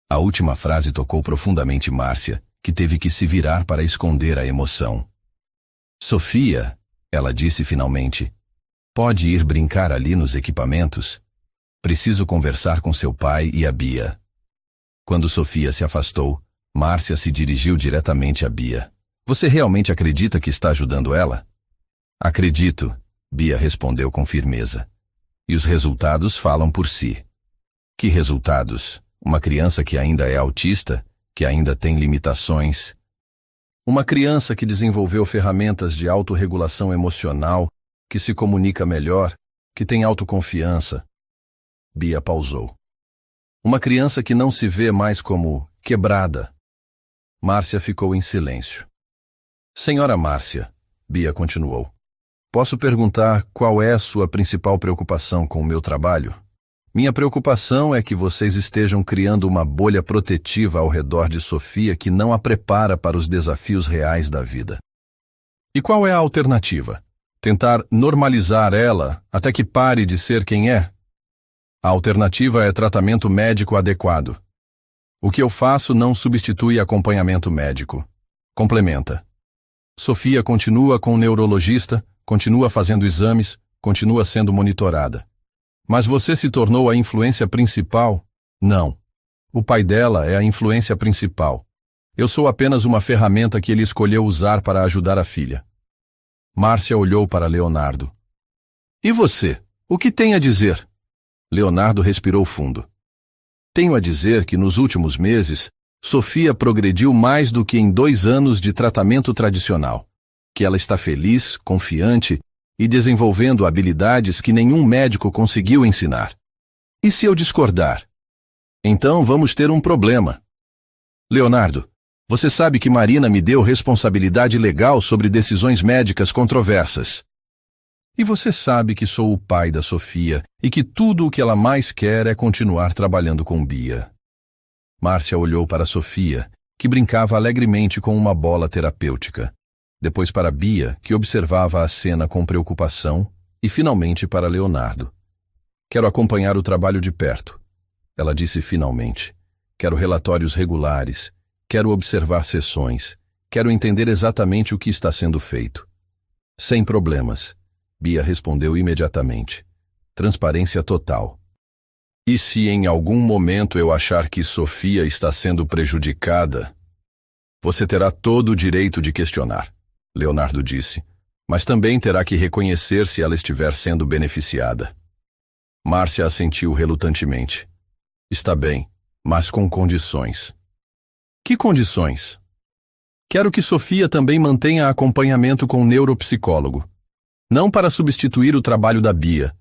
A última frase tocou profundamente Márcia, que teve que se virar para esconder a emoção. Sofia, ela disse finalmente, pode ir brincar ali nos equipamentos? Preciso conversar com seu pai e a Bia. Quando Sofia se afastou, Márcia se dirigiu diretamente a Bia. Você realmente acredita que está ajudando ela? Acredito, Bia respondeu com firmeza. E os resultados falam por si. Que resultados? Uma criança que ainda é autista? Que ainda tem limitações? Uma criança que desenvolveu ferramentas de autorregulação emocional, que se comunica melhor, que tem autoconfiança. Bia pausou. Uma criança que não se vê mais como quebrada. Márcia ficou em silêncio. Senhora Márcia, Bia continuou, posso perguntar qual é a sua principal preocupação com o meu trabalho? Minha preocupação é que vocês estejam criando uma bolha protetiva ao redor de Sofia que não a prepara para os desafios reais da vida. E qual é a alternativa? Tentar normalizar ela até que pare de ser quem é? A alternativa é tratamento médico adequado. O que eu faço não substitui acompanhamento médico. Complementa. Sofia continua com o neurologista, continua fazendo exames, continua sendo monitorada. Mas você se tornou a influência principal? Não. O pai dela é a influência principal. Eu sou apenas uma ferramenta que ele escolheu usar para ajudar a filha. Márcia olhou para Leonardo. E você? O que tem a dizer? Leonardo respirou fundo. Tenho a dizer que nos últimos meses, Sofia progrediu mais do que em 2 anos de tratamento tradicional. Que ela está feliz, confiante e desenvolvendo habilidades que nenhum médico conseguiu ensinar. E se eu discordar? Então vamos ter um problema. Leonardo, você sabe que Marina me deu responsabilidade legal sobre decisões médicas controversas. E você sabe que sou o pai da Sofia e que tudo o que ela mais quer é continuar trabalhando com Bia. Márcia olhou para Sofia, que brincava alegremente com uma bola terapêutica. Depois para Bia, que observava a cena com preocupação, e finalmente para Leonardo. Quero acompanhar o trabalho de perto. Ela disse finalmente. Quero relatórios regulares. Quero observar sessões. Quero entender exatamente o que está sendo feito. Sem problemas. Bia respondeu imediatamente. Transparência total. E se em algum momento eu achar que Sofia está sendo prejudicada, você terá todo o direito de questionar, Leonardo disse, mas também terá que reconhecer se ela estiver sendo beneficiada. Márcia assentiu relutantemente. Está bem, mas com condições. Que condições? Quero que Sofia também mantenha acompanhamento com um neuropsicólogo. Não para substituir o trabalho da Bia,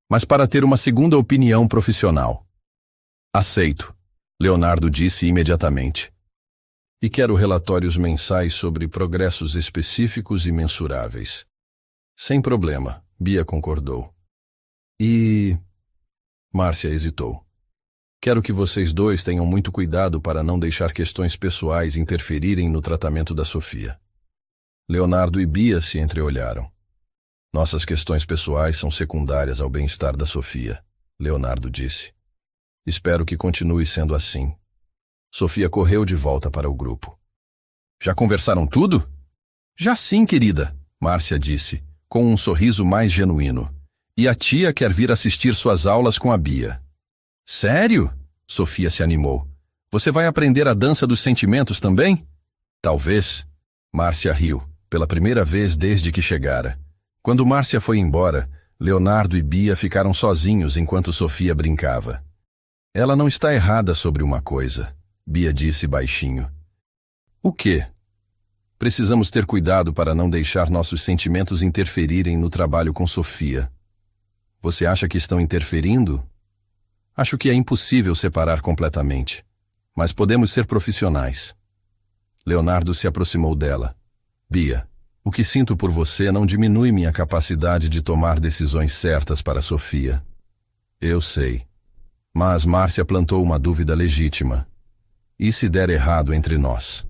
mas para ter uma segunda opinião profissional. Aceito, Leonardo disse imediatamente. E quero relatórios mensais sobre progressos específicos e mensuráveis. Sem problema, Bia concordou. E... Márcia hesitou. Quero que vocês dois tenham muito cuidado para não deixar questões pessoais interferirem no tratamento da Sofia. Leonardo e Bia se entreolharam. Nossas questões pessoais são secundárias ao bem-estar da Sofia, Leonardo disse. Espero que continue sendo assim. Sofia correu de volta para o grupo. Já conversaram tudo? Já sim, querida, Márcia disse, com um sorriso mais genuíno. E a tia quer vir assistir suas aulas com a Bia. Sério? Sofia se animou. Você vai aprender a dança dos sentimentos também? Talvez. Márcia riu, pela primeira vez desde que chegara. Quando Márcia foi embora, Leonardo e Bia ficaram sozinhos enquanto Sofia brincava. Ela não está errada sobre uma coisa, Bia disse baixinho. O quê? Precisamos ter cuidado para não deixar nossos sentimentos interferirem no trabalho com Sofia. Você acha que estão interferindo? Acho que é impossível separar completamente, mas podemos ser profissionais. Leonardo se aproximou dela. Bia, o que sinto por você não diminui minha capacidade de tomar decisões certas para Sofia. Eu sei. Mas Márcia plantou uma dúvida legítima. E se der errado entre nós?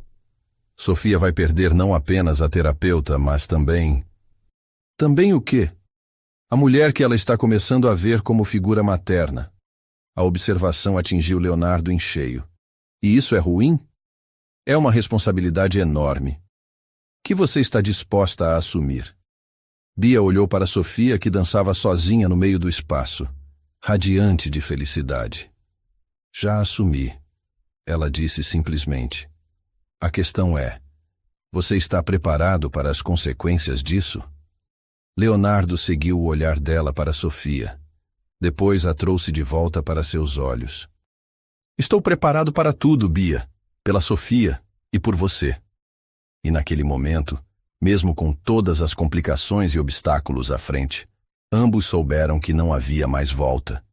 Sofia vai perder não apenas a terapeuta, mas também... Também o quê? A mulher que ela está começando a ver como figura materna. A observação atingiu Leonardo em cheio. E isso é ruim? É uma responsabilidade enorme. Que você está disposta a assumir? Bia olhou para Sofia, que dançava sozinha no meio do espaço, radiante de felicidade. Já assumi, ela disse simplesmente. A questão é, você está preparado para as consequências disso? Leonardo seguiu o olhar dela para Sofia. Depois a trouxe de volta para seus olhos. Estou preparado para tudo, Bia, pela Sofia e por você. E naquele momento, mesmo com todas as complicações e obstáculos à frente, ambos souberam que não havia mais volta.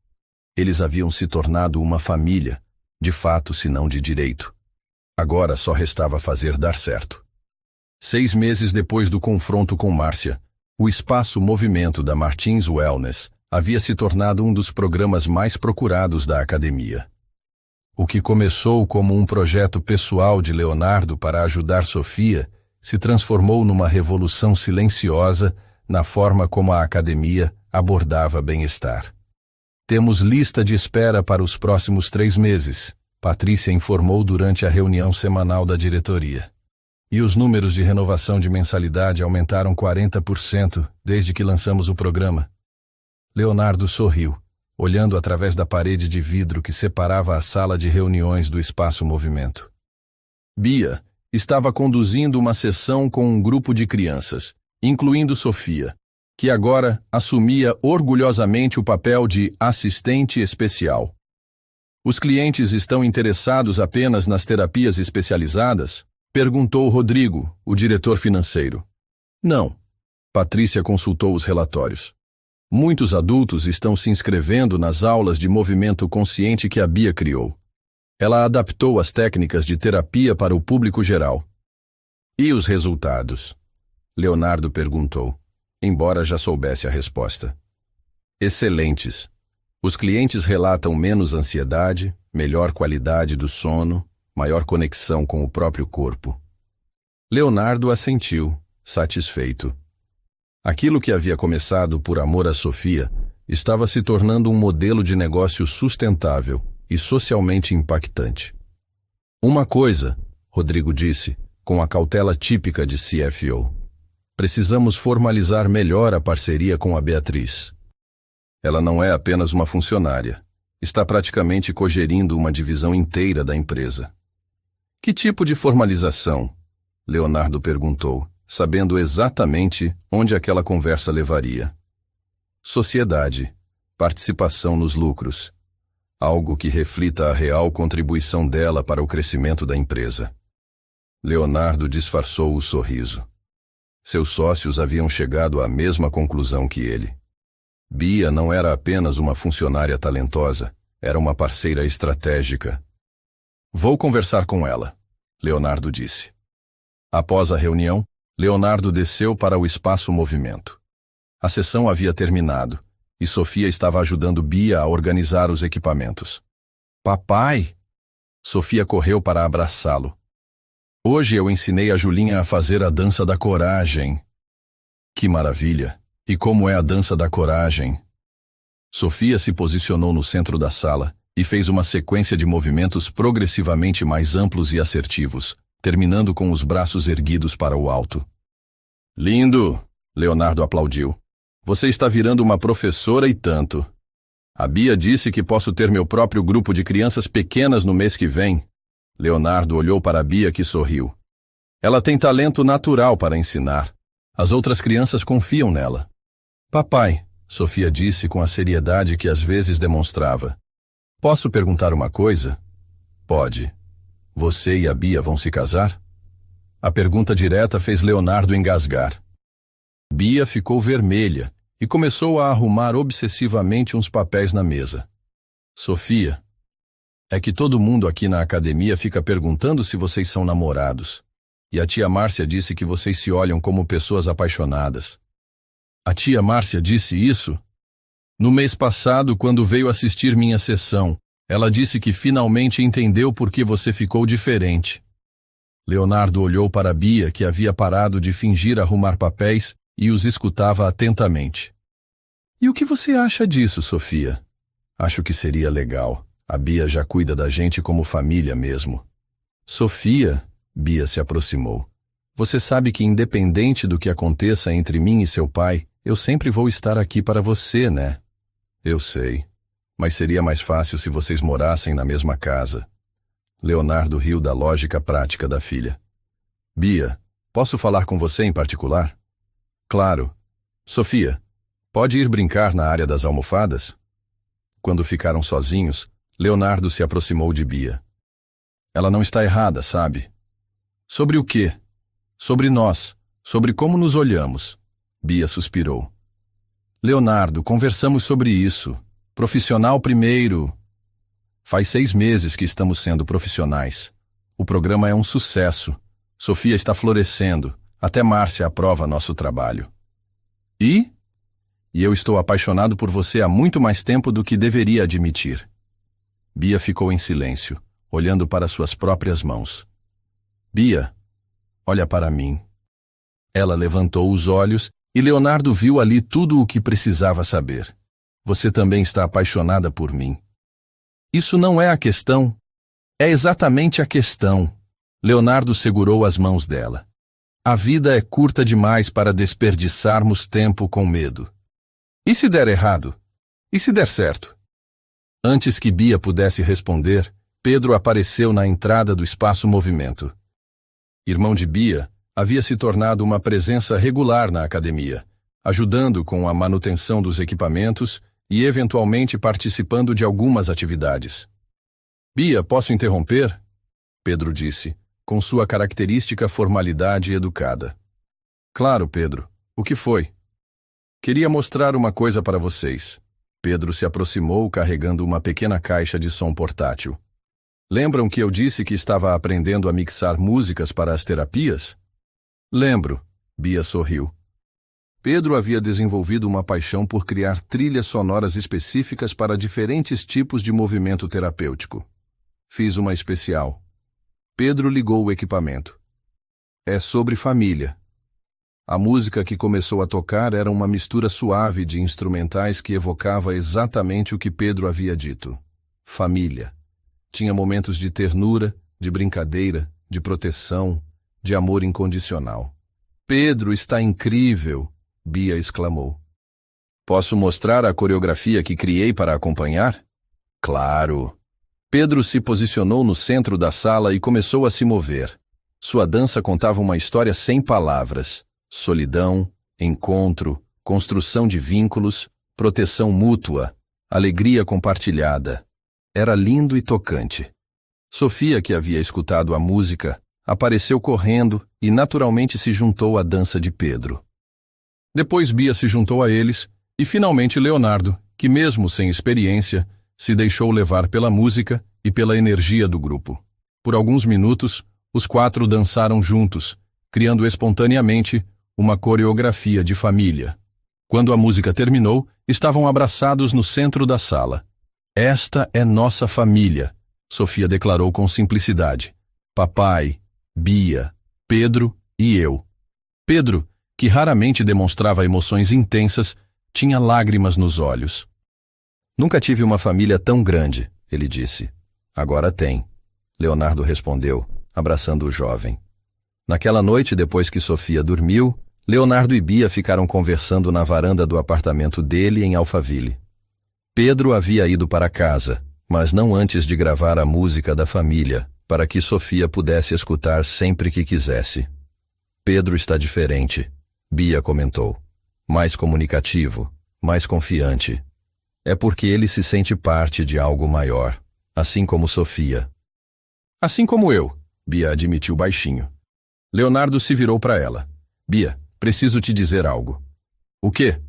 Eles haviam se tornado uma família, de fato se não de direito. Agora só restava fazer dar certo. 6 meses depois do confronto com Márcia, o Espaço Movimento da Martins Wellness havia se tornado um dos programas mais procurados da academia. O que começou como um projeto pessoal de Leonardo para ajudar Sofia se transformou numa revolução silenciosa na forma como a academia abordava bem-estar. Temos lista de espera para os próximos 3 meses, Patrícia informou durante a reunião semanal da diretoria. E os números de renovação de mensalidade aumentaram 40% desde que lançamos o programa. Leonardo sorriu, olhando através da parede de vidro que separava a sala de reuniões do Espaço Movimento. Bia estava conduzindo uma sessão com um grupo de crianças, incluindo Sofia, que agora assumia orgulhosamente o papel de assistente especial. Os clientes estão interessados apenas nas terapias especializadas? Perguntou Rodrigo, o diretor financeiro. Não. Patrícia consultou os relatórios. Muitos adultos estão se inscrevendo nas aulas de movimento consciente que a Bia criou. Ela adaptou as técnicas de terapia para o público geral. E os resultados? Leonardo perguntou, embora já soubesse a resposta. Excelentes. Os clientes relatam menos ansiedade, melhor qualidade do sono, maior conexão com o próprio corpo. Leonardo assentiu, satisfeito. Aquilo que havia começado por amor a Sofia estava se tornando um modelo de negócio sustentável e socialmente impactante. Uma coisa, Rodrigo disse, com a cautela típica de CFO. Precisamos formalizar melhor a parceria com a Beatriz. Ela não é apenas uma funcionária. Está praticamente cogerindo uma divisão inteira da empresa. Que tipo de formalização? Leonardo perguntou, sabendo exatamente onde aquela conversa levaria. Sociedade, participação nos lucros. Algo que reflita a real contribuição dela para o crescimento da empresa. Leonardo disfarçou o sorriso. Seus sócios haviam chegado à mesma conclusão que ele. Bia não era apenas uma funcionária talentosa, era uma parceira estratégica. Vou conversar com ela, Leonardo disse. Após a reunião, Leonardo desceu para o Espaço Movimento. A sessão havia terminado, e Sofia estava ajudando Bia a organizar os equipamentos. Papai! Sofia correu para abraçá-lo. Hoje eu ensinei a Julinha a fazer a dança da coragem. Que maravilha! E como é a dança da coragem? Sofia se posicionou no centro da sala, e fez uma sequência de movimentos progressivamente mais amplos e assertivos, terminando com os braços erguidos para o alto. Lindo! Leonardo aplaudiu. Você está virando uma professora e tanto. A Bia disse que posso ter meu próprio grupo de crianças pequenas no mês que vem. Leonardo olhou para a Bia, que sorriu. Ela tem talento natural para ensinar. As outras crianças confiam nela. Papai, Sofia disse com a seriedade que às vezes demonstrava. Posso perguntar uma coisa? Pode. Você e a Bia vão se casar? A pergunta direta fez Leonardo engasgar. Bia ficou vermelha e começou a arrumar obsessivamente uns papéis na mesa. Sofia, é que todo mundo aqui na academia fica perguntando se vocês são namorados. E a tia Márcia disse que vocês se olham como pessoas apaixonadas. A tia Márcia disse isso? No mês passado, quando veio assistir minha sessão, ela disse que finalmente entendeu por que você ficou diferente. Leonardo olhou para a Bia, que havia parado de fingir arrumar papéis, e os escutava atentamente. E o que você acha disso, Sofia? Acho que seria legal. A Bia já cuida da gente como família mesmo. Sofia, Bia se aproximou. Você sabe que independente do que aconteça entre mim e seu pai, eu sempre vou estar aqui para você, né? Eu sei. Mas seria mais fácil se vocês morassem na mesma casa. Leonardo riu da lógica prática da filha. Bia, posso falar com você em particular? Claro. Sofia, pode ir brincar na área das almofadas? Quando ficaram sozinhos, Leonardo se aproximou de Bia. Ela não está errada, sabe? Sobre o quê? Sobre nós, sobre como nos olhamos. Bia suspirou. Leonardo, conversamos sobre isso. Profissional primeiro. Faz 6 meses que estamos sendo profissionais. O programa é um sucesso. Sofia está florescendo. Até Márcia aprova nosso trabalho. E eu estou apaixonado por você há muito mais tempo do que deveria admitir. Bia ficou em silêncio, olhando para suas próprias mãos. Bia, olha para mim. Ela levantou os olhos e Leonardo viu ali tudo o que precisava saber. Você também está apaixonada por mim. Isso não é a questão. É exatamente a questão. Leonardo segurou as mãos dela. A vida é curta demais para desperdiçarmos tempo com medo. E se der errado? E se der certo? Antes que Bia pudesse responder, Pedro apareceu na entrada do espaço movimento. Irmão de Bia, havia se tornado uma presença regular na academia, ajudando com a manutenção dos equipamentos e eventualmente participando de algumas atividades. Bia, posso interromper? Pedro disse, com sua característica formalidade educada. Claro, Pedro. O que foi? Queria mostrar uma coisa para vocês. Pedro se aproximou carregando uma pequena caixa de som portátil. Lembram que eu disse que estava aprendendo a mixar músicas para as terapias? Lembro, Bia sorriu. Pedro havia desenvolvido uma paixão por criar trilhas sonoras específicas para diferentes tipos de movimento terapêutico. Fiz uma especial. Pedro ligou o equipamento. É sobre família. A música que começou a tocar era uma mistura suave de instrumentais que evocava exatamente o que Pedro havia dito. Família. Tinha momentos de ternura, de brincadeira, de proteção, de amor incondicional. Pedro, está incrível! Bia exclamou. Posso mostrar a coreografia que criei para acompanhar? Claro! Pedro se posicionou no centro da sala e começou a se mover. Sua dança contava uma história sem palavras. Solidão, encontro, construção de vínculos, proteção mútua, alegria compartilhada. Era lindo e tocante. Sofia, que havia escutado a música, apareceu correndo e naturalmente se juntou à dança de Pedro. Depois Bia se juntou a eles e finalmente Leonardo, que mesmo sem experiência, se deixou levar pela música e pela energia do grupo. Por alguns minutos, os 4 dançaram juntos, criando espontaneamente uma coreografia de família. Quando a música terminou, estavam abraçados no centro da sala. Esta é nossa família, Sofia declarou com simplicidade. Papai, Bia, Pedro e eu. Pedro, que raramente demonstrava emoções intensas, tinha lágrimas nos olhos. Nunca tive uma família tão grande, ele disse. Agora tem, Leonardo respondeu, abraçando o jovem. Naquela noite, depois que Sofia dormiu, Leonardo e Bia ficaram conversando na varanda do apartamento dele em Alphaville. Pedro havia ido para casa, mas não antes de gravar a música da família, para que Sofia pudesse escutar sempre que quisesse. Pedro está diferente, Bia comentou. Mais comunicativo, mais confiante. É porque ele se sente parte de algo maior, assim como Sofia. Assim como eu, Bia admitiu baixinho. Leonardo se virou para ela. Bia, preciso te dizer algo. O quê?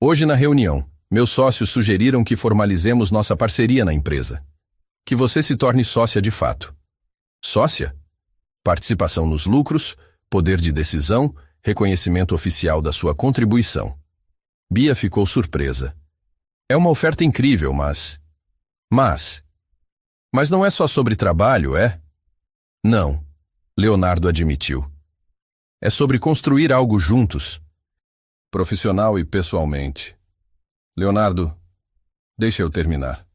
Hoje na reunião, meus sócios sugeriram que formalizemos nossa parceria na empresa. Que você se torne sócia de fato. Sócia? Participação nos lucros, poder de decisão, reconhecimento oficial da sua contribuição. Bia ficou surpresa. É uma oferta incrível, mas não é só sobre trabalho, é? Não, Leonardo admitiu. É sobre construir algo juntos, profissional e pessoalmente. Leonardo, deixa eu terminar.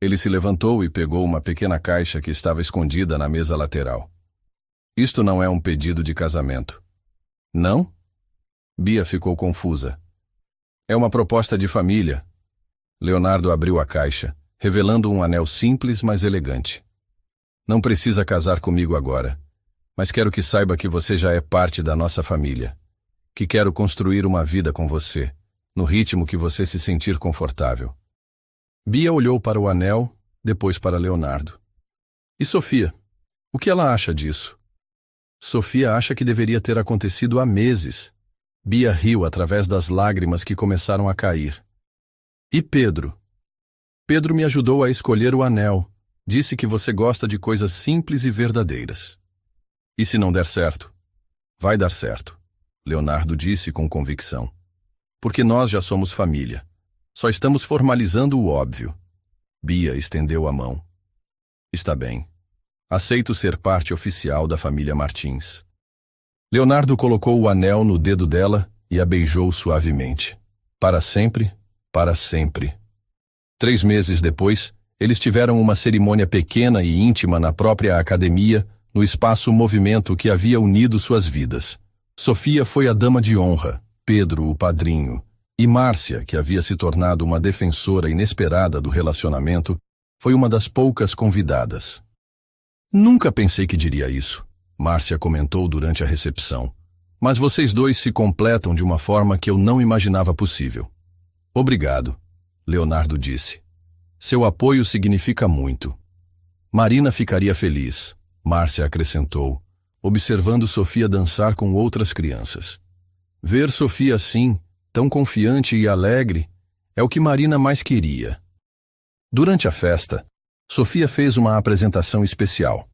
Ele se levantou e pegou uma pequena caixa que estava escondida na mesa lateral. Isto não é um pedido de casamento. Não? Bia ficou confusa. É uma proposta de família. Leonardo abriu a caixa, revelando um anel simples, mas elegante. Não precisa casar comigo agora, mas quero que saiba que você já é parte da nossa família. Que quero construir uma vida com você, no ritmo que você se sentir confortável. Bia olhou para o anel, depois para Leonardo. E Sofia? O que ela acha disso? Sofia acha que deveria ter acontecido há meses. Bia riu através das lágrimas que começaram a cair. E Pedro? Pedro me ajudou a escolher o anel. Disse que você gosta de coisas simples e verdadeiras. E se não der certo? Vai dar certo, Leonardo disse com convicção. Porque nós já somos família. Só estamos formalizando o óbvio. Bia estendeu a mão. Está bem. Aceito ser parte oficial da família Martins. Leonardo colocou o anel no dedo dela e a beijou suavemente. Para sempre, para sempre. 3 meses depois, eles tiveram uma cerimônia pequena e íntima na própria academia, no espaço movimento que havia unido suas vidas. Sofia foi a dama de honra, Pedro o padrinho, e Márcia, que havia se tornado uma defensora inesperada do relacionamento, foi uma das poucas convidadas. Nunca pensei que diria isso, Márcia comentou durante a recepção. Mas vocês dois se completam de uma forma que eu não imaginava possível. Obrigado, Leonardo disse. Seu apoio significa muito. Marina ficaria feliz, Márcia acrescentou, observando Sofia dançar com outras crianças. Ver Sofia assim, tão confiante e alegre, é o que Marina mais queria. Durante a festa, Sofia fez uma apresentação especial.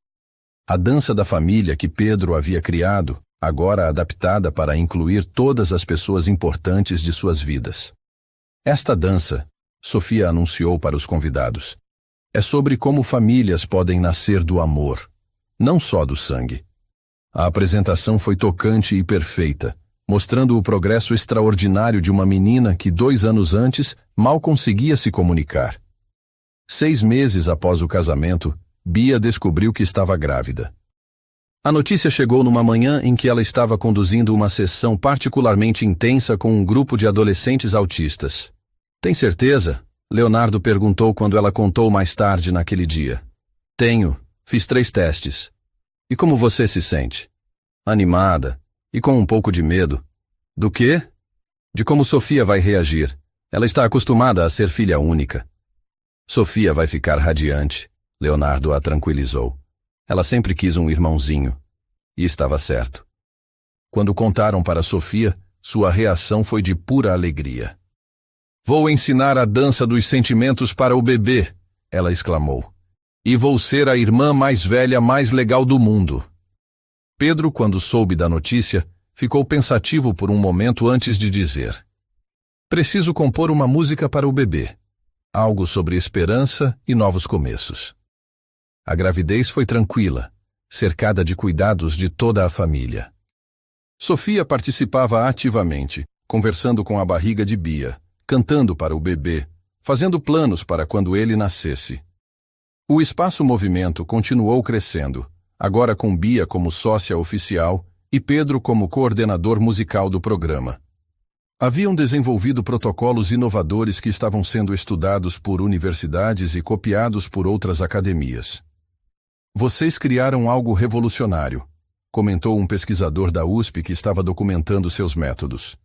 A dança da família que Pedro havia criado, agora adaptada para incluir todas as pessoas importantes de suas vidas. Esta dança, Sofia anunciou para os convidados, é sobre como famílias podem nascer do amor, não só do sangue. A apresentação foi tocante e perfeita, mostrando o progresso extraordinário de uma menina que 2 anos antes mal conseguia se comunicar. 6 meses após o casamento, Bia descobriu que estava grávida. A notícia chegou numa manhã em que ela estava conduzindo uma sessão particularmente intensa com um grupo de adolescentes autistas. Tem certeza? Leonardo perguntou quando ela contou mais tarde naquele dia. Tenho. Fiz 3 testes. E como você se sente? Animada. E com um pouco de medo. Do quê? De como Sofia vai reagir. Ela está acostumada a ser filha única. Sofia vai ficar radiante, Leonardo a tranquilizou. Ela sempre quis um irmãozinho. E estava certo. Quando contaram para Sofia, sua reação foi de pura alegria. Vou ensinar a dança dos sentimentos para o bebê, ela exclamou. E vou ser a irmã mais velha, mais legal do mundo. Pedro, quando soube da notícia, ficou pensativo por um momento antes de dizer: preciso compor uma música para o bebê. Algo sobre esperança e novos começos. A gravidez foi tranquila, cercada de cuidados de toda a família. Sofia participava ativamente, conversando com a barriga de Bia, cantando para o bebê, fazendo planos para quando ele nascesse. O Espaço Movimento continuou crescendo, agora com Bia como sócia oficial e Pedro como coordenador musical do programa. Haviam desenvolvido protocolos inovadores que estavam sendo estudados por universidades e copiados por outras academias. Vocês criaram algo revolucionário, comentou um pesquisador da USP que estava documentando seus métodos.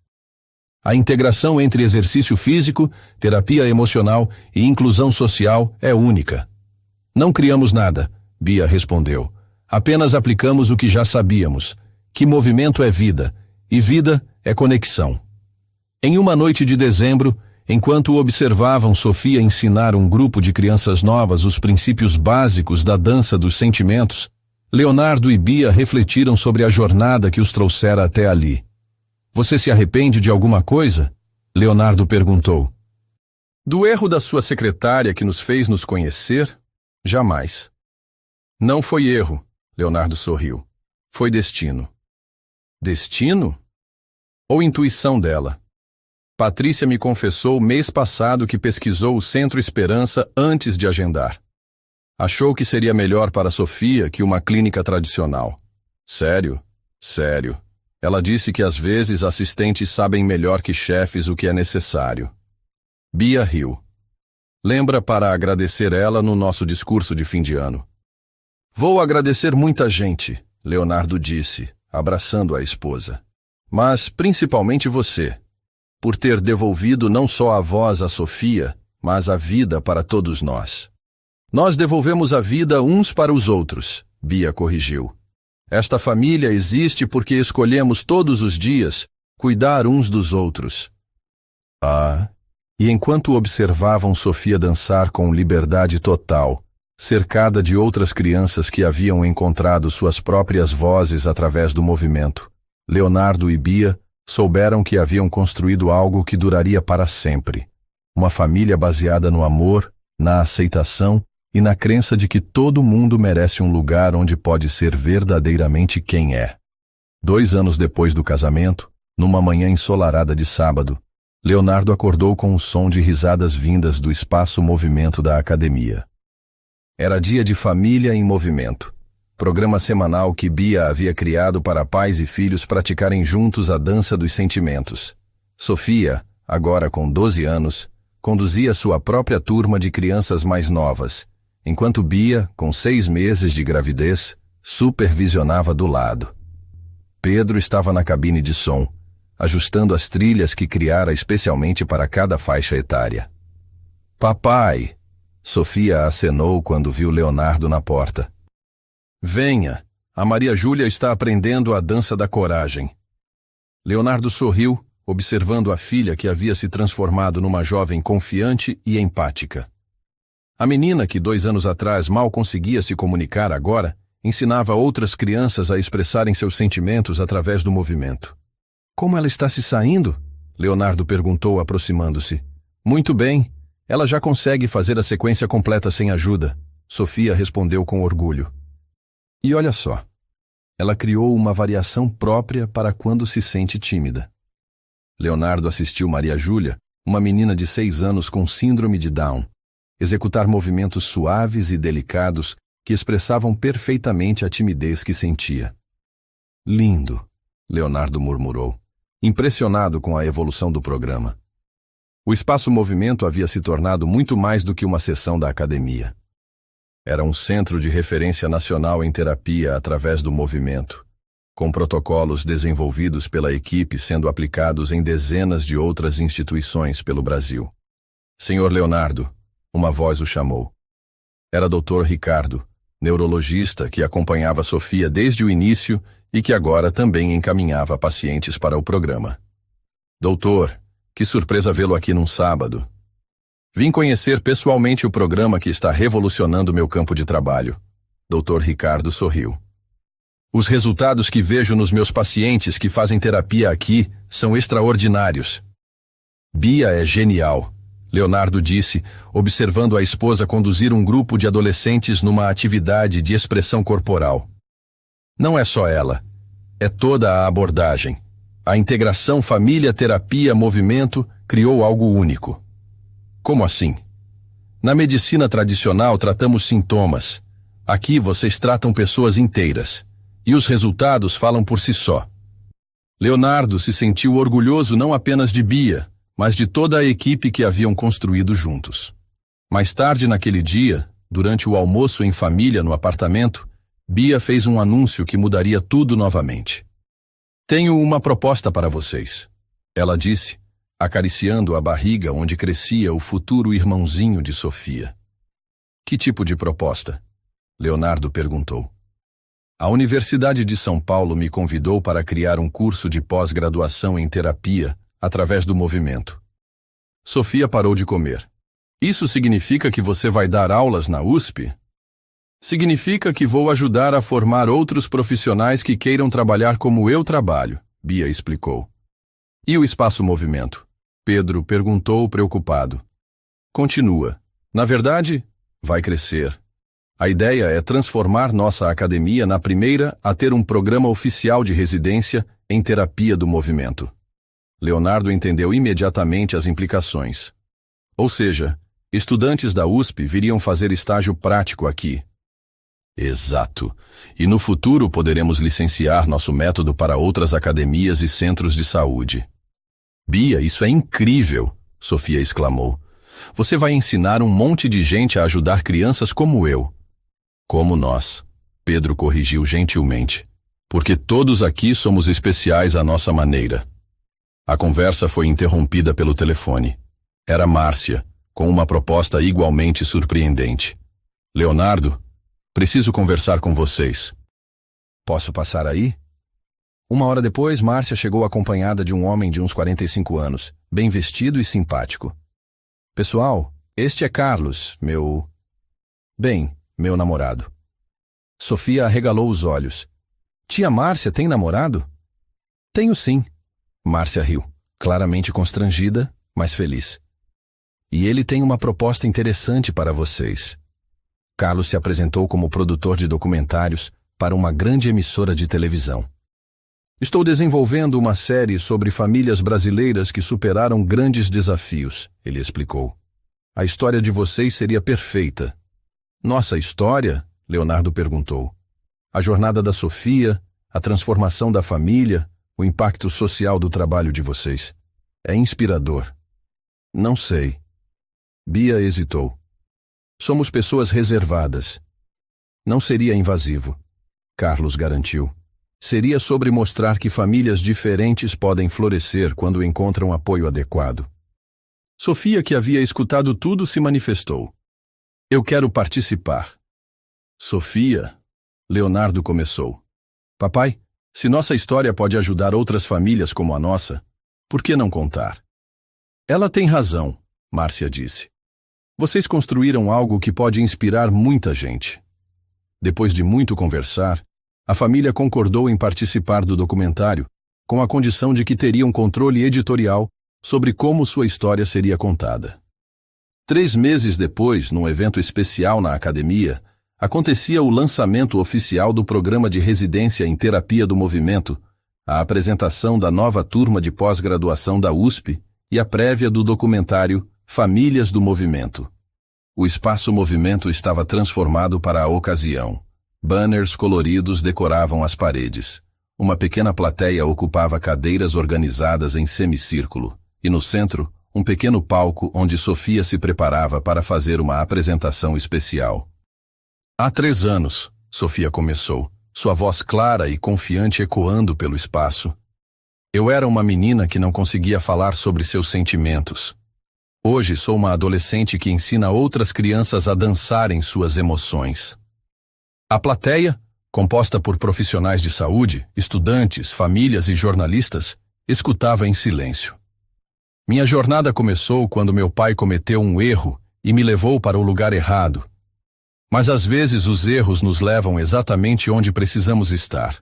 A integração entre exercício físico, terapia emocional e inclusão social é única. Não criamos nada, Bia respondeu. Apenas aplicamos o que já sabíamos, que movimento é vida, e vida é conexão. Em uma noite de dezembro, enquanto observavam Sofia ensinar um grupo de crianças novas os princípios básicos da dança dos sentimentos, Leonardo e Bia refletiram sobre a jornada que os trouxera até ali. Você se arrepende de alguma coisa? Leonardo perguntou. Do erro da sua secretária que nos fez nos conhecer? Jamais. Não foi erro, Leonardo sorriu. Foi destino. Destino? Ou intuição dela? Patrícia me confessou mês passado que pesquisou o Centro Esperança antes de agendar. Achou que seria melhor para Sofia que uma clínica tradicional. Sério? Sério. Ela disse que às vezes assistentes sabem melhor que chefes o que é necessário. Bia riu. Lembra para agradecer ela no nosso discurso de fim de ano. Vou agradecer muita gente, Leonardo disse, abraçando a esposa. Mas principalmente você, por ter devolvido não só a voz a Sofia, mas a vida para todos nós. Nós devolvemos a vida uns para os outros, Bia corrigiu. Esta família existe porque escolhemos todos os dias cuidar uns dos outros. E enquanto observavam Sofia dançar com liberdade total, cercada de outras crianças que haviam encontrado suas próprias vozes através do movimento, Leonardo e Bia souberam que haviam construído algo que duraria para sempre. Uma família baseada no amor, na aceitação e na crença de que todo mundo merece um lugar onde pode ser verdadeiramente quem é. 2 anos depois do casamento, numa manhã ensolarada de sábado, Leonardo acordou com o som de risadas vindas do Espaço Movimento da academia. Era dia de Família em Movimento, programa semanal que Bia havia criado para pais e filhos praticarem juntos a dança dos sentimentos. Sofia, agora com 12 anos, conduzia sua própria turma de crianças mais novas, enquanto Bia, com 6 meses de gravidez, supervisionava do lado. Pedro estava na cabine de som, ajustando as trilhas que criara especialmente para cada faixa etária. Papai! Sofia acenou quando viu Leonardo na porta. Venha, a Maria Júlia está aprendendo a dança da coragem. Leonardo sorriu, observando a filha que havia se transformado numa jovem confiante e empática. A menina que 2 anos atrás mal conseguia se comunicar agora, ensinava outras crianças a expressarem seus sentimentos através do movimento. Como ela está se saindo? Leonardo perguntou aproximando-se. Muito bem, ela já consegue fazer a sequência completa sem ajuda, Sofia respondeu com orgulho. E olha só, ela criou uma variação própria para quando se sente tímida. Leonardo assistiu Maria Júlia, uma menina de 6 anos com síndrome de Down, executar movimentos suaves e delicados que expressavam perfeitamente a timidez que sentia. Lindo, Leonardo murmurou, impressionado com a evolução do programa. O Espaço Movimento havia se tornado muito mais do que uma seção da academia. Era um centro de referência nacional em terapia através do movimento, com protocolos desenvolvidos pela equipe sendo aplicados em dezenas de outras instituições pelo Brasil. Senhor Leonardo, uma voz o chamou. Era Dr. Ricardo, neurologista que acompanhava Sofia desde o início e que agora também encaminhava pacientes para o programa. Doutor, que surpresa vê-lo aqui num sábado. Vim conhecer pessoalmente o programa que está revolucionando meu campo de trabalho. Dr. Ricardo sorriu. Os resultados que vejo nos meus pacientes que fazem terapia aqui são extraordinários. Bia é genial, Leonardo disse, observando a esposa conduzir um grupo de adolescentes numa atividade de expressão corporal. Não é só ela, é toda a abordagem. A integração família-terapia-movimento criou algo único. Como assim? Na medicina tradicional tratamos sintomas. Aqui vocês tratam pessoas inteiras. E os resultados falam por si só. Leonardo se sentiu orgulhoso não apenas de Bia, mas de toda a equipe que haviam construído juntos. Mais tarde naquele dia, durante o almoço em família no apartamento, Bia fez um anúncio que mudaria tudo novamente. Tenho uma proposta para vocês, ela disse, acariciando a barriga onde crescia o futuro irmãozinho de Sofia. Que tipo de proposta? Leonardo perguntou. A Universidade de São Paulo me convidou para criar um curso de pós-graduação em terapia através do movimento. Sofia parou de comer. Isso significa que você vai dar aulas na USP? Significa que vou ajudar a formar outros profissionais que queiram trabalhar como eu trabalho, Bia explicou. E o Espaço Movimento? Pedro perguntou preocupado. Continua. Na verdade, vai crescer. A ideia é transformar nossa academia na primeira a ter um programa oficial de residência em terapia do movimento. Leonardo entendeu imediatamente as implicações. Ou seja, estudantes da USP viriam fazer estágio prático aqui. Exato. E no futuro poderemos licenciar nosso método para outras academias e centros de saúde. Bia, isso é incrível, Sofia exclamou. Você vai ensinar um monte de gente a ajudar crianças como eu. Como nós, Pedro corrigiu gentilmente, porque todos aqui somos especiais à nossa maneira. A conversa foi interrompida pelo telefone. Era Márcia, com uma proposta igualmente surpreendente. Leonardo, preciso conversar com vocês. Posso passar aí? Uma hora depois, Márcia chegou acompanhada de um homem de uns 45 anos, bem vestido e simpático. Pessoal, este é Carlos, meu namorado. Sofia arregalou os olhos. Tia Márcia tem namorado? Tenho sim. Márcia riu, claramente constrangida, mas feliz. E ele tem uma proposta interessante para vocês. Carlos se apresentou como produtor de documentários para uma grande emissora de televisão. Estou desenvolvendo uma série sobre famílias brasileiras que superaram grandes desafios, ele explicou. A história de vocês seria perfeita. Nossa história? Leonardo perguntou. A jornada da Sofia, a transformação da família, o impacto social do trabalho de vocês. É inspirador. Não sei. Bia hesitou. Somos pessoas reservadas. Não seria invasivo, Carlos garantiu. Seria sobre mostrar que famílias diferentes podem florescer quando encontram apoio adequado. Sofia, que havia escutado tudo, se manifestou. Eu quero participar. Sofia, Leonardo começou. Papai, se nossa história pode ajudar outras famílias como a nossa, por que não contar? Ela tem razão, Márcia disse. Vocês construíram algo que pode inspirar muita gente. Depois de muito conversar, a família concordou em participar do documentário, com a condição de que teriam controle editorial sobre como sua história seria contada. 3 meses depois, num evento especial na academia, acontecia o lançamento oficial do programa de residência em terapia do movimento, a apresentação da nova turma de pós-graduação da USP e a prévia do documentário Famílias do Movimento. O Espaço Movimento estava transformado para a ocasião. Banners coloridos decoravam as paredes. Uma pequena plateia ocupava cadeiras organizadas em semicírculo, e no centro, um pequeno palco onde Sofia se preparava para fazer uma apresentação especial. Há 3 anos, Sofia começou, sua voz clara e confiante ecoando pelo espaço. Eu era uma menina que não conseguia falar sobre seus sentimentos. Hoje sou uma adolescente que ensina outras crianças a dançarem suas emoções. A plateia, composta por profissionais de saúde, estudantes, famílias e jornalistas, escutava em silêncio. Minha jornada começou quando meu pai cometeu um erro e me levou para o lugar errado. Mas às vezes os erros nos levam exatamente onde precisamos estar.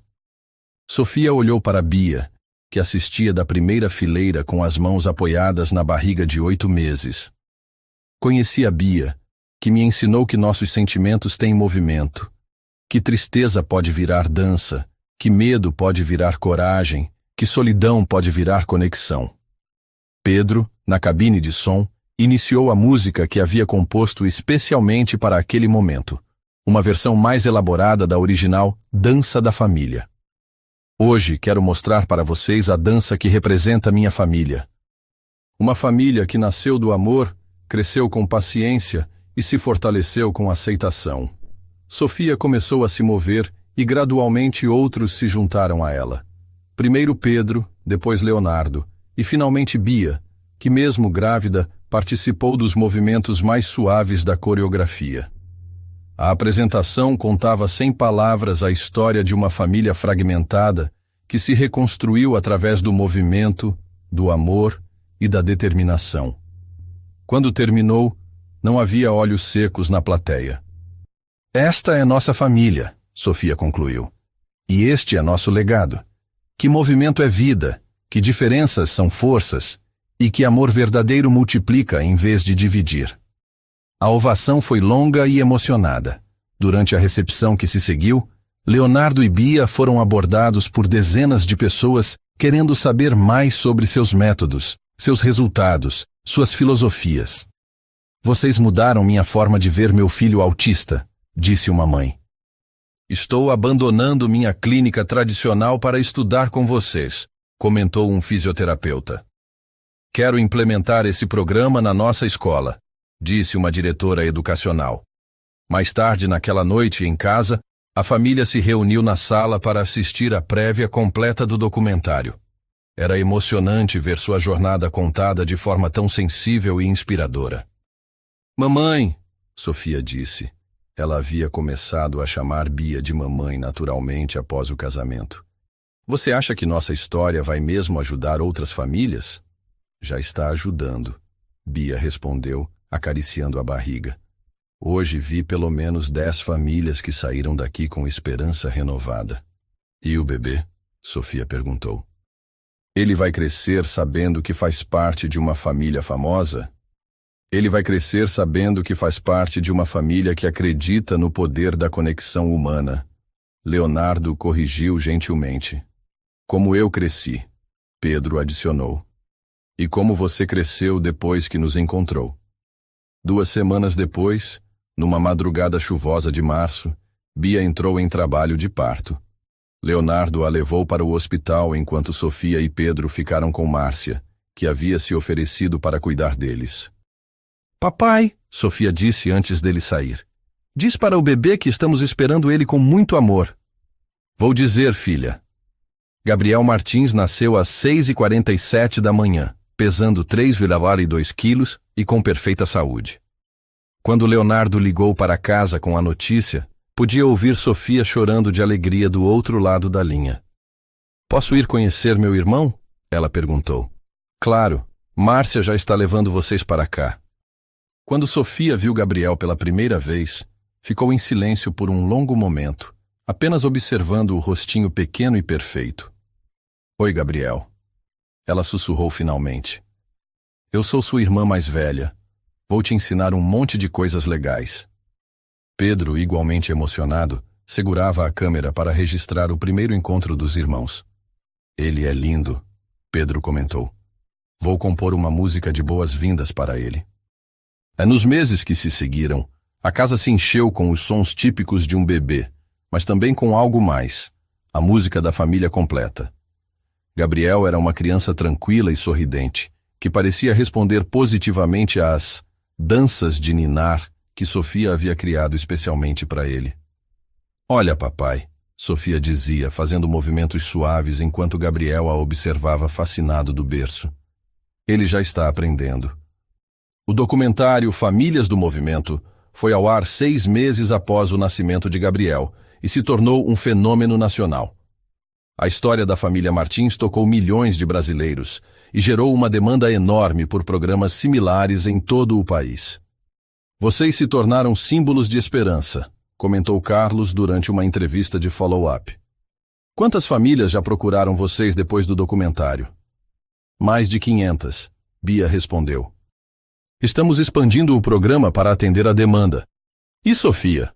Sofia olhou para Bia, que assistia da primeira fileira com as mãos apoiadas na barriga de 8 meses. Conheci a Bia, que me ensinou que nossos sentimentos têm movimento, que tristeza pode virar dança, que medo pode virar coragem, que solidão pode virar conexão. Pedro, na cabine de som, iniciou a música que havia composto especialmente para aquele momento, uma versão mais elaborada da original Dança da Família. Hoje quero mostrar para vocês a dança que representa minha família. Uma família que nasceu do amor, cresceu com paciência e se fortaleceu com aceitação. Sofia começou a se mover e gradualmente outros se juntaram a ela. Primeiro Pedro, depois Leonardo e finalmente Bia, que mesmo grávida participou dos movimentos mais suaves da coreografia. A apresentação contava sem palavras a história de uma família fragmentada que se reconstruiu através do movimento, do amor e da determinação. Quando terminou, não havia olhos secos na plateia. Esta é nossa família, Sofia concluiu. E este é nosso legado. Que movimento é vida, que diferenças são forças, e que amor verdadeiro multiplica em vez de dividir. A ovação foi longa e emocionada. Durante a recepção que se seguiu, Leonardo e Bia foram abordados por dezenas de pessoas querendo saber mais sobre seus métodos, seus resultados, suas filosofias. Vocês mudaram minha forma de ver meu filho autista, disse uma mãe. Estou abandonando minha clínica tradicional para estudar com vocês, comentou um fisioterapeuta. Quero implementar esse programa na nossa escola, disse uma diretora educacional. Mais tarde naquela noite, em casa, a família se reuniu na sala para assistir à prévia completa do documentário. Era emocionante ver sua jornada contada de forma tão sensível e inspiradora. Mamãe, Sofia disse. Ela havia começado a chamar Bia de mamãe naturalmente após o casamento. Você acha que nossa história vai mesmo ajudar outras famílias? Já está ajudando, Bia respondeu, acariciando a barriga. Hoje vi pelo menos 10 famílias que saíram daqui com esperança renovada. E o bebê? Sofia perguntou. Ele vai crescer sabendo que faz parte de uma família famosa? Ele vai crescer sabendo que faz parte de uma família que acredita no poder da conexão humana. Leonardo corrigiu gentilmente. Como eu cresci, Pedro adicionou. E como você cresceu depois que nos encontrou. 2 semanas depois, numa madrugada chuvosa de março, Bia entrou em trabalho de parto. Leonardo a levou para o hospital enquanto Sofia e Pedro ficaram com Márcia, que havia se oferecido para cuidar deles. Papai, Sofia disse antes dele sair. Diz para o bebê que estamos esperando ele com muito amor. Vou dizer, filha. Gabriel Martins nasceu às 6h47 da manhã, pesando 3,2 quilos e com perfeita saúde. Quando Leonardo ligou para casa com a notícia, podia ouvir Sofia chorando de alegria do outro lado da linha. Posso ir conhecer meu irmão? Ela perguntou. Claro, Márcia já está levando vocês para cá. Quando Sofia viu Gabriel pela primeira vez, ficou em silêncio por um longo momento, apenas observando o rostinho pequeno e perfeito. Oi, Gabriel. Ela sussurrou finalmente. Eu sou sua irmã mais velha. Vou te ensinar um monte de coisas legais. Pedro, igualmente emocionado, segurava a câmera para registrar o primeiro encontro dos irmãos. Ele é lindo, Pedro comentou. Vou compor uma música de boas-vindas para ele. Nos meses que se seguiram, a casa se encheu com os sons típicos de um bebê, mas também com algo mais, a música da família completa. Gabriel era uma criança tranquila e sorridente, que parecia responder positivamente às danças de ninar que Sofia havia criado especialmente para ele. Olha, papai, Sofia dizia, fazendo movimentos suaves enquanto Gabriel a observava fascinado do berço. Ele já está aprendendo. O documentário Famílias do Movimento foi ao ar 6 meses após o nascimento de Gabriel e se tornou um fenômeno nacional. A história da família Martins tocou milhões de brasileiros e gerou uma demanda enorme por programas similares em todo o país. Vocês se tornaram símbolos de esperança, comentou Carlos durante uma entrevista de follow-up. Quantas famílias já procuraram vocês depois do documentário? Mais de 500, Bia respondeu. Estamos expandindo o programa para atender a demanda. E Sofia?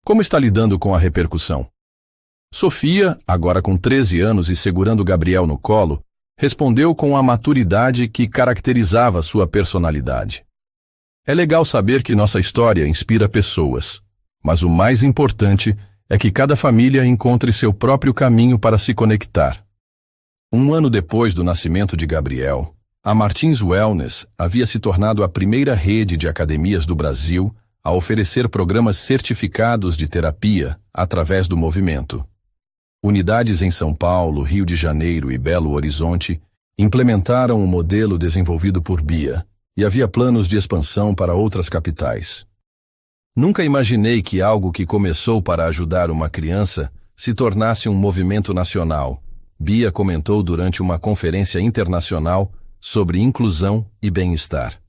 Como está lidando com a repercussão? Sofia, agora com 13 anos e segurando Gabriel no colo, respondeu com a maturidade que caracterizava sua personalidade. É legal saber que nossa história inspira pessoas, mas o mais importante é que cada família encontre seu próprio caminho para se conectar. Um ano depois do nascimento de Gabriel, a Martins Wellness havia se tornado a primeira rede de academias do Brasil a oferecer programas certificados de terapia através do movimento. Unidades em São Paulo, Rio de Janeiro e Belo Horizonte implementaram o modelo desenvolvido por Bia, e havia planos de expansão para outras capitais. Nunca imaginei que algo que começou para ajudar uma criança se tornasse um movimento nacional, Bia comentou durante uma conferência internacional sobre inclusão e bem-estar.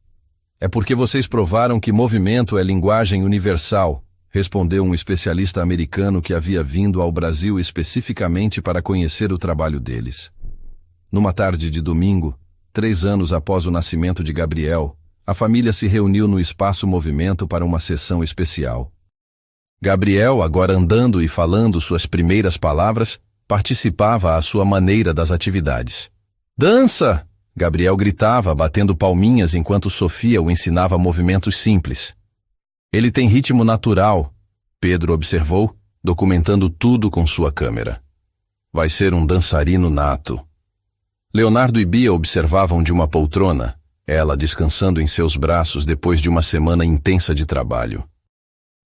É porque vocês provaram que movimento é linguagem universal, respondeu um especialista americano que havia vindo ao Brasil especificamente para conhecer o trabalho deles. Numa tarde de domingo, 3 anos após o nascimento de Gabriel, a família se reuniu no Espaço Movimento para uma sessão especial. Gabriel, agora andando e falando suas primeiras palavras, participava à sua maneira das atividades. Dança! Gabriel gritava, batendo palminhas enquanto Sofia o ensinava movimentos simples. Ele tem ritmo natural, Pedro observou, documentando tudo com sua câmera. Vai ser um dançarino nato. Leonardo e Bia observavam de uma poltrona, ela descansando em seus braços depois de uma semana intensa de trabalho.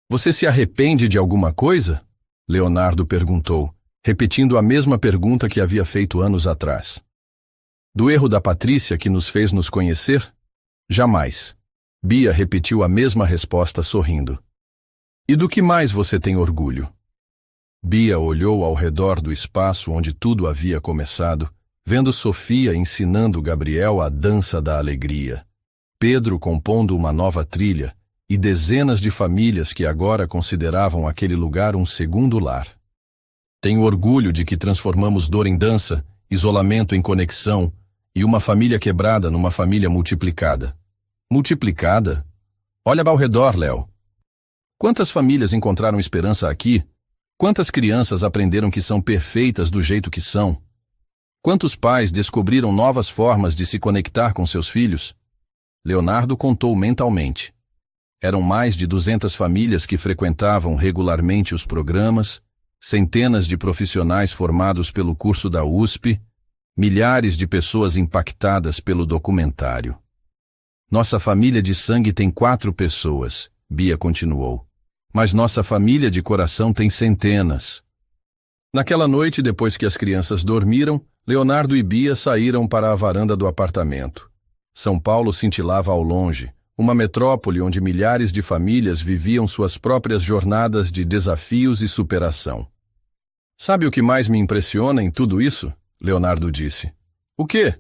Você se arrepende de alguma coisa? Leonardo perguntou, repetindo a mesma pergunta que havia feito anos atrás. Do erro da Patrícia que nos fez nos conhecer? Jamais. Bia repetiu a mesma resposta sorrindo. E do que mais você tem orgulho? Bia olhou ao redor do espaço onde tudo havia começado, vendo Sofia ensinando Gabriel a dança da alegria, Pedro compondo uma nova trilha e dezenas de famílias que agora consideravam aquele lugar um segundo lar. Tenho orgulho de que transformamos dor em dança, isolamento em conexão e uma família quebrada numa família multiplicada. Multiplicada? Olha ao redor, Léo. Quantas famílias encontraram esperança aqui? Quantas crianças aprenderam que são perfeitas do jeito que são? Quantos pais descobriram novas formas de se conectar com seus filhos? Leonardo contou mentalmente. Eram mais de 200 famílias que frequentavam regularmente os programas, centenas de profissionais formados pelo curso da USP, milhares de pessoas impactadas pelo documentário. Nossa família de sangue tem 4 pessoas, Bia continuou. Mas nossa família de coração tem centenas. Naquela noite, depois que as crianças dormiram, Leonardo e Bia saíram para a varanda do apartamento. São Paulo cintilava ao longe, uma metrópole onde milhares de famílias viviam suas próprias jornadas de desafios e superação. Sabe o que mais me impressiona em tudo isso? Leonardo disse. O quê?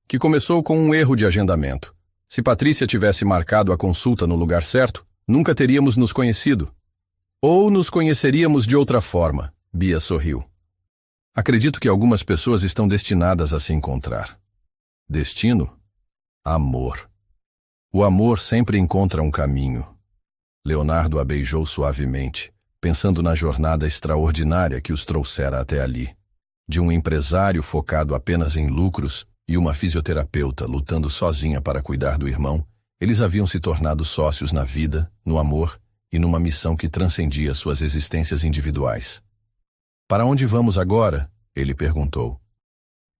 Que começou com um erro de agendamento. Se Patrícia tivesse marcado a consulta no lugar certo, nunca teríamos nos conhecido. Ou nos conheceríamos de outra forma, Bia sorriu. Acredito que algumas pessoas estão destinadas a se encontrar. Destino? Amor. O amor sempre encontra um caminho. Leonardo a beijou suavemente, pensando na jornada extraordinária que os trouxera até ali. De um empresário focado apenas em lucros e uma fisioterapeuta lutando sozinha para cuidar do irmão, eles haviam se tornado sócios na vida, no amor e numa missão que transcendia suas existências individuais. Para onde vamos agora? Ele perguntou.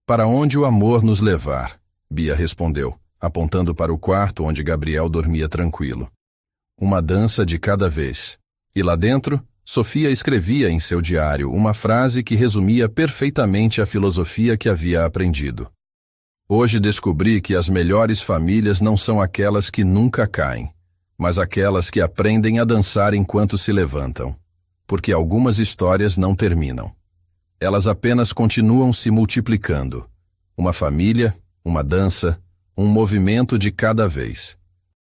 Para onde o amor nos levar, Bia respondeu, apontando para o quarto onde Gabriel dormia tranquilo. Uma dança de cada vez. E lá dentro, Sofia escrevia em seu diário uma frase que resumia perfeitamente a filosofia que havia aprendido. Hoje descobri que as melhores famílias não são aquelas que nunca caem, mas aquelas que aprendem a dançar enquanto se levantam. Porque algumas histórias não terminam. Elas apenas continuam se multiplicando. Uma família, uma dança, um movimento de cada vez.